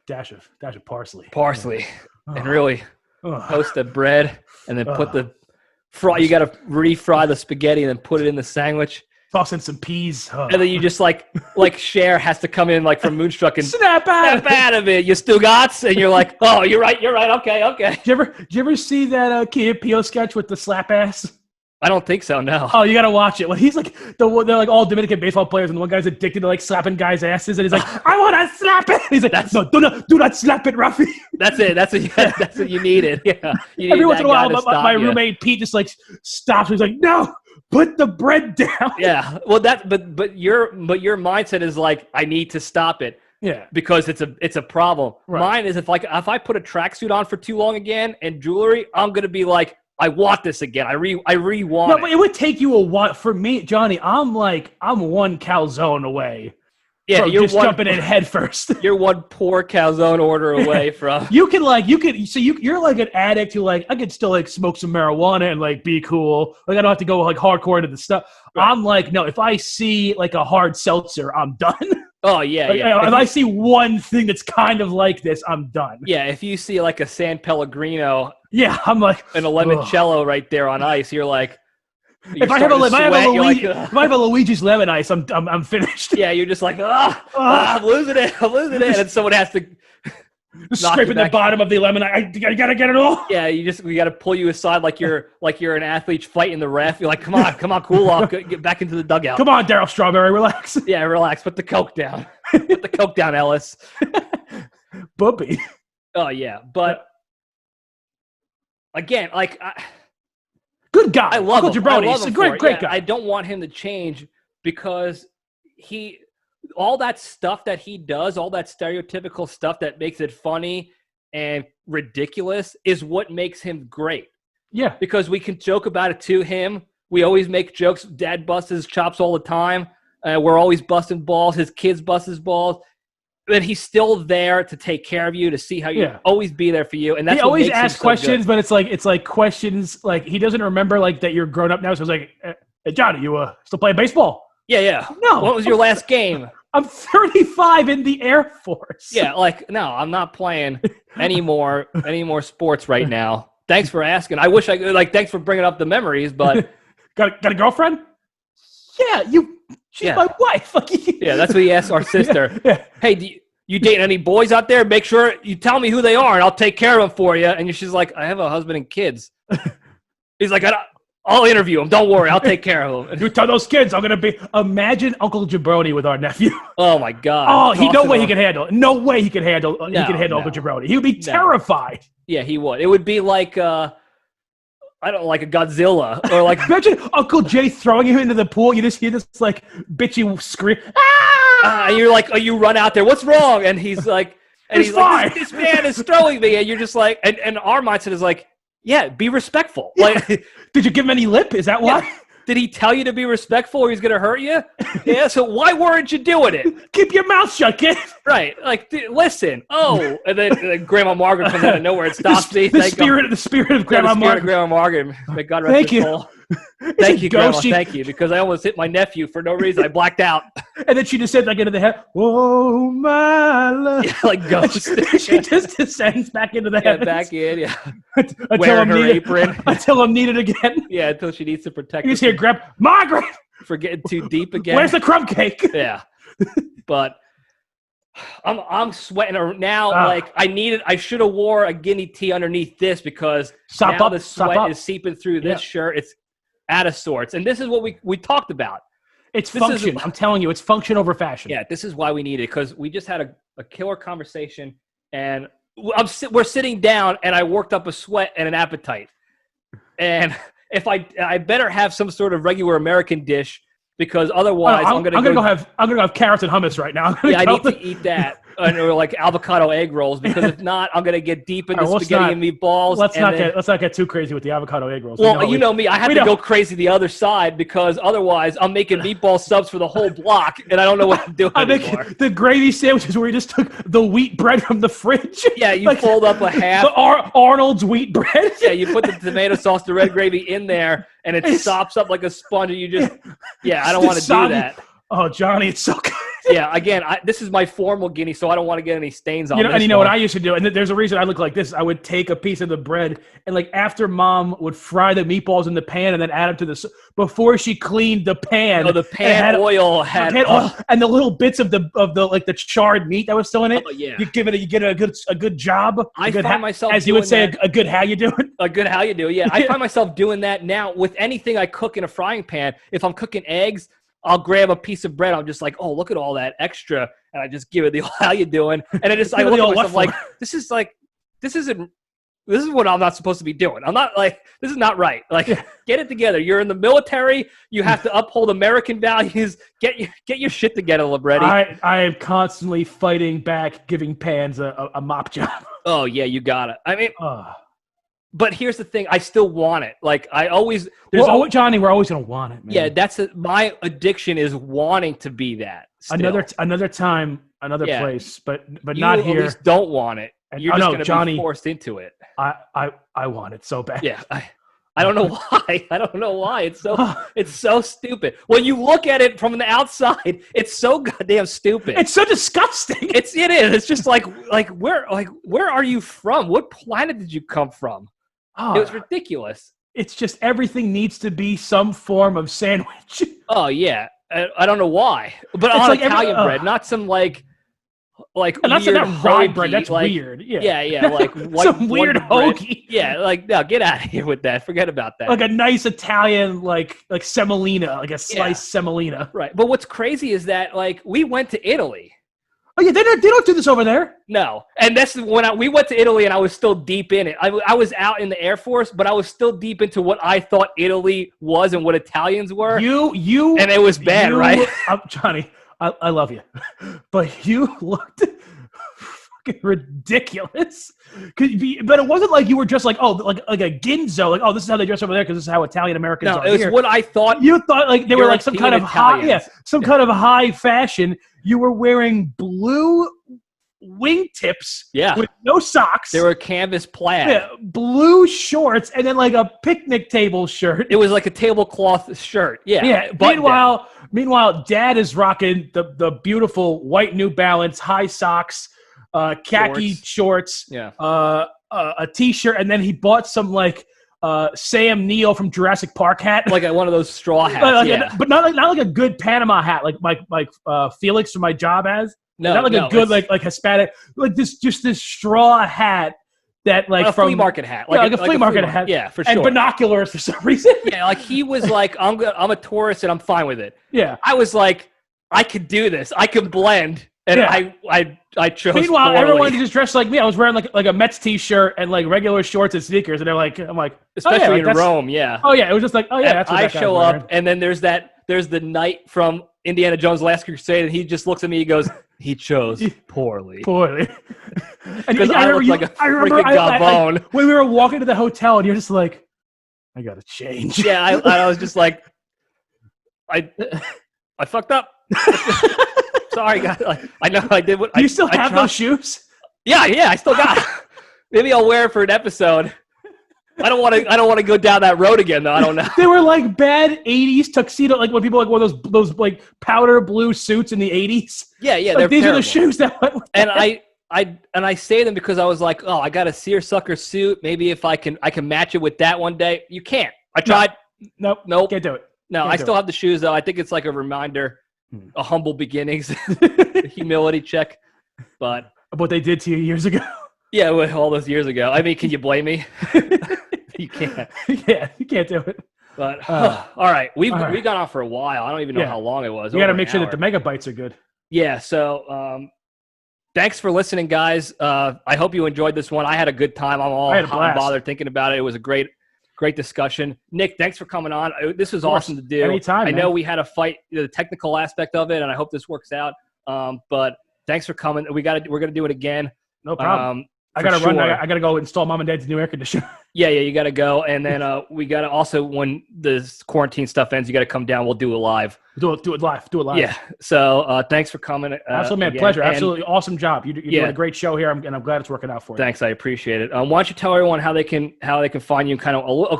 dash of parsley. And really toast the bread and then put the fry. You got to refry the spaghetti and then put it in the sandwich. Toss in some peas. And then you just like Cher has to come in like from Moonstruck and snap out of it. You still got, and you're like, oh, you're right. Okay. Did you ever see that Key and Peele sketch with the slap ass? I don't think so. No. Oh, you gotta watch it. Well, he's like they're like all Dominican baseball players, and the one guy's addicted to like slapping guys' asses, and he's like, I want to slap it. He's like, no, do not slap it, Ruffy. That's it. That's what you needed. Yeah. You Every once in a while, my roommate Pete just like stops. He's like, no. Put the bread down. Yeah. Well, but your mindset is like, I need to stop it. Yeah. Because it's a problem. Right. Mine is if I put a tracksuit on for too long again and jewelry, I'm gonna be like, I want this again. I re-want it. No, but it would take you a while. For me, Johnny, I'm one calzone away. Yeah, you're just jumping in head first. You're one poor calzone order away from. You're like an addict who like I could still like smoke some marijuana and like be cool. Like I don't have to go like hardcore into the stuff. Right. I'm like, no, if I see like a hard seltzer, I'm done. Oh yeah, like, yeah. If I see one thing that's kind of like this, I'm done. Yeah, if you see like a San Pellegrino, I'm like, and a limoncello right there on ice, you're like. If I have a Luigi's lemon ice, I'm finished. Yeah, you're just like, I'm losing it, and someone has to scraping the bottom of the lemon. I gotta get it all. Yeah, we gotta pull you aside like you're an athlete fighting the ref. You're like, come on, cool off, get back into the dugout. Come on, Daryl Strawberry, relax. Yeah, relax. Put the Coke down. Put the Coke down, Ellis. Bubby. Oh yeah, but again, like. Good guy. I love him. He's a great guy. I don't want him to change because all that stuff that he does, all that stereotypical stuff that makes it funny and ridiculous is what makes him great. Yeah. Because we can joke about it to him. We always make jokes. Dad busts his chops all the time. We're always busting balls. His kids bust his balls. But he's still there to take care of you, to see how you always be there for you. And that's he always asks questions, but it's like questions like he doesn't remember like that you're grown up now. So it's like, hey, Johnny, you still playing baseball? Yeah. No. What was your last game? I'm 35 in the Air Force. Yeah, like no, I'm not playing any more sports right now. Thanks for asking. I wish I could. Like, thanks for bringing up the memories, but got a girlfriend? Yeah, she's my wife. Yeah, that's what he asked our sister. Yeah. Hey, you dating any boys out there? Make sure you tell me who they are, and I'll take care of them for you. And she's like, I have a husband and kids. He's like, I'll interview them. Don't worry, I'll take care of them. You tell those kids I'm gonna be. Imagine Uncle Jabroni with our nephew. Oh my God. Oh, no way he can handle. No way he can handle. He can handle Uncle Jabroni. He would be terrified. Yeah, he would. It would be like I don't know, like a Godzilla or like Imagine Uncle Jay throwing him into the pool. You just hear this like bitchy scream. and you're like, oh, you run out there. What's wrong? And he's like, He's like, this man is throwing me, and you're just like, and our mindset is like, yeah, be respectful. Like, Did you give him any lip? Is that why? yeah. Did he tell you to be respectful or he's going to hurt you? Yeah, so why weren't you doing it? Keep your mouth shut, kid. Right. Like, listen. Oh, and then Grandma Margaret comes out of nowhere and stops me. The spirit of Grandma Margaret. Grandma Margaret. May God rest her soul. Thank you, Grandma. Thank you, because I almost hit my nephew for no reason. I blacked out. And then she just said, like, into the head, "Oh, my love." Yeah, like ghost. She just descends back into the heavens. Back in, yeah. Wearing her apron. Until I'm needed again. Yeah, until she needs to protect You just hear grab, Margaret! for getting too deep again. Where's the crumb cake? Yeah. But I'm sweating now. Like I should have wore a guinea tee underneath this because the sweat is seeping through this shirt. It's out of sorts. And this is what we talked about. It's function. I'm telling you, it's function over fashion. Yeah, this is why we need it, because we just had a killer conversation, and we're sitting down, and I worked up a sweat and an appetite. And if I better have some sort of regular American dish, because otherwise I'm gonna go have carrots and hummus right now. I need to eat that, or like avocado egg rolls, because if not, I'm gonna get deep into spaghetti and meatballs. Let's not get too crazy with the avocado egg rolls. Well, you know me, I have to go crazy the other side, because otherwise I'm making meatball subs for the whole block, and I don't know what I'm doing anymore. The gravy sandwiches where you just took the wheat bread from the fridge. Yeah, you fold up a half. The Arnold's wheat bread. Yeah, you put the tomato sauce, the red gravy in there, and it sops up like a sponge, and you just, I don't want to do that. Oh, Johnny, it's so good. Yeah, again, this is my formal guinea, so I don't want to get any stains on this. And you know what I used to do, and there's a reason I look like this. I would take a piece of the bread, and like after Mom would fry the meatballs in the pan and then add them to before she cleaned the pan. Oh, the pan oil had oil, and the little bits of the like the charred meat that was still in it. Oh, yeah. You get a good job. I find myself, as you would say, a good how you doing. A good how you do. Yeah, I find myself doing that now with anything I cook in a frying pan. If I'm cooking eggs, I'll grab a piece of bread. I'm just like, oh, look at all that extra, and I just give it the how you doing, and I look at myself like, this is what I'm not supposed to be doing. I'm not like, this is not right. Like, get it together. You're in the military. You have to uphold American values. Get your shit together, Libretti. I am constantly fighting back, giving pans a mop job. Oh yeah, you got it. I mean. But here's the thing: I still want it. Like I always, Johnny, we're always gonna want it, man. Yeah, my addiction is wanting to be that. Still. Another time, another place, but not here. You at least don't want it. You're just gonna be forced into it. I want it so bad. Yeah, I don't know why. I don't know why. It's so stupid. When you look at it from the outside, it's so goddamn stupid. It's so disgusting. It is. It's just like where are you from? What planet did you come from? It was ridiculous. It's just everything needs to be some form of sandwich. Oh yeah, I don't know why, but on like Italian bread, not some like not weird that rye bread. That's like, weird. Yeah, like white, some weird hoagie. Yeah, like no, get out of here with that. Forget about that. Like a nice Italian like semolina, like a sliced semolina. Right, but what's crazy is that like we went to Italy. Oh yeah, they don't do this over there. No, and that's when we went to Italy, and I was still deep in it. I was out in the Air Force, but I was still deep into what I thought Italy was and what Italians were. And it was bad, right? Johnny, I love you, but you looked fucking ridiculous. But it wasn't like you were just like like a ginzo, like this is how they dress over there because this is how Italian Americans are. No, it was what I thought. You thought like they were like some kind of kind of high fashion. You were wearing blue wingtips with no socks. They were canvas plaid. Blue shorts, and then like a picnic table shirt. It was like a tablecloth shirt. Yeah. Meanwhile, Dad is rocking the beautiful white New Balance high socks, khaki shorts, a t-shirt, and then he bought some like Sam Neill from Jurassic Park hat, like one of those straw hats, but not like a good Panama hat, like Felix from my job has. Not like a good like Hispanic, like this straw hat that like from a flea market hat, like a flea market hat, yeah, for sure, and binoculars for some reason. Yeah, like he was like, I'm a tourist and I'm fine with it. Yeah, I was like, I could do this. I could blend And Yeah. I chose. Meanwhile, poorly. everyone just dressed like me. I was wearing like a Mets t-shirt and like regular shorts and sneakers, and I'm like, especially like, in Rome, yeah. Oh yeah, it was just like, oh yeah, And that's what I that guy's show wearing. up, and then there's the knight from Indiana Jones' Last Crusade, and he just looks at me. He goes, "He chose poorly." Poorly. Because I look like a freaking gabone. When we were walking to the hotel, and you're just like, I gotta change. Yeah, I was just like, I fucked up. Sorry, guys. I know I did what. Do you still I have tried. those shoes? Yeah, I still got it. Maybe I'll wear it for an episode. I don't want to go down that road again, though. I don't know. They were like bad '80s tuxedo, like when people like wore those like powder blue suits in the '80s. Yeah, Like, they're these terrible. are the shoes that went with And that. I say them because I was like, oh, I got a seersucker suit. Maybe if I can match it with that one day. You can't. I tried. Nope. Nope. Can't do it. No, Can't I do still it. have the shoes though. I think it's like a reminder, a humble beginnings, humility check. But What they did to you years ago. yeah, all those years ago. I mean, can you blame me? You can't. Yeah, you can't do it. But all right, we all right. got on for a while. I don't even know Yeah. how long it was. You got to over make an sure hour. that the megabytes are good. Yeah. So thanks for listening, guys. I hope you enjoyed this one. I had a good time. I'm all I had a hot and blast. bothered thinking about it. It was a great discussion. Nick, thanks for coming on. This was awesome to do. Anytime, I know man. we had to fight the technical aspect of it, and I hope this works out. But thanks for coming. We're gonna do it again. No problem. I for gotta run. sure. I gotta go install mom and dad's new air conditioner. Yeah, you got to go, and then we got to also, when this quarantine stuff ends, you got to come down. We'll do it live. do it live. Yeah. So thanks for coming. Absolutely, man. again. Pleasure. And Absolutely awesome job. You're Yeah. doing a great show here, and I'm glad it's working out for you. Thanks, I appreciate it. Why don't you tell everyone how they can find you, and kind of a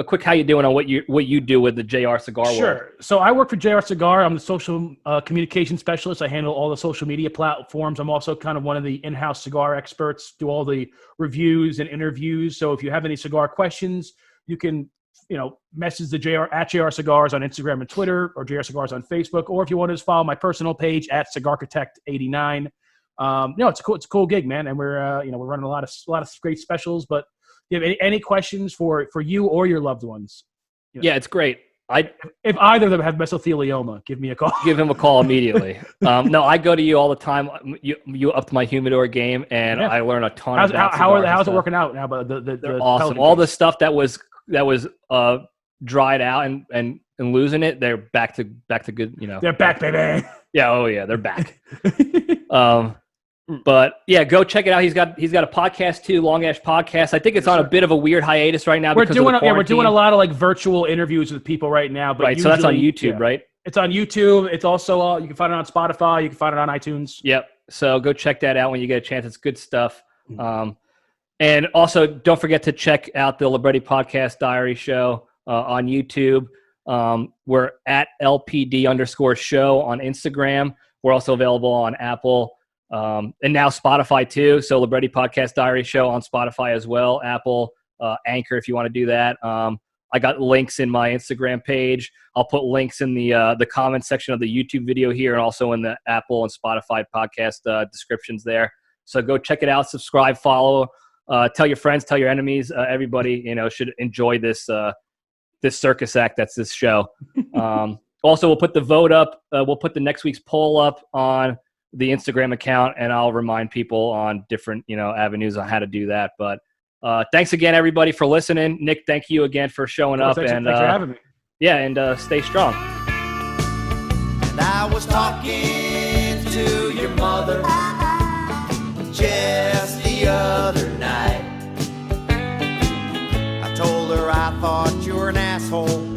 quick how you doing on what you do with the JR Cigar World. Sure. So I work for JR Cigar. I'm the social communication specialist. I handle all the social media platforms. I'm also kind of one of the in-house cigar experts, do all the reviews and interviews. So if you have any cigar questions, you can, message the JR Cigars on Instagram and Twitter, or JR Cigars on Facebook. Or if you want to just follow my personal page at CigarCartect89. It's a cool gig, man. And we're running a lot of great specials, but if you have any questions for you or your loved ones, Yeah, it's great. if either of them have mesothelioma, give me a call. Give him a call immediately. No, I go to you all the time. You upped my humidor game, and Yeah. I learn a ton. How's about it stuff. working out now? But They're the awesome. pelvic All case? the stuff that was dried out and losing it, they're back to good. They're back, baby. Yeah. Oh yeah, they're back. But yeah, go check it out. He's got a podcast too, Long Ash Podcast. I think it's on a bit of a weird hiatus right now. We're because doing of the we're doing a quarantine. lot of like virtual interviews with people right now. But Right, so that's on usually- YouTube, yeah. right? It's on YouTube. It's also you can find it on Spotify. You can find it on iTunes. Yep. So go check that out when you get a chance. It's good stuff. And also, don't forget to check out the Libretti Podcast Diary Show on YouTube. We're at LPD_show on Instagram. We're also available on Apple and now Spotify too. So Libretti Podcast Diary Show on Spotify as well. Apple, Anchor if you want to do that. I got links in my Instagram page. I'll put links in the comment section of the YouTube video here, and also in the Apple and Spotify podcast descriptions there. So go check it out, subscribe, follow, tell your friends, tell your enemies. Everybody, should enjoy this circus act that's this show. Also, we'll put the vote up. We'll put the next week's poll up on the Instagram account, and I'll remind people on different avenues on how to do that. But thanks again, everybody, for listening. Nick, thank you again for showing up. Thanks and for having me. Yeah, and stay strong. And I was talking to your mother just the other night. I told her I thought you were an asshole.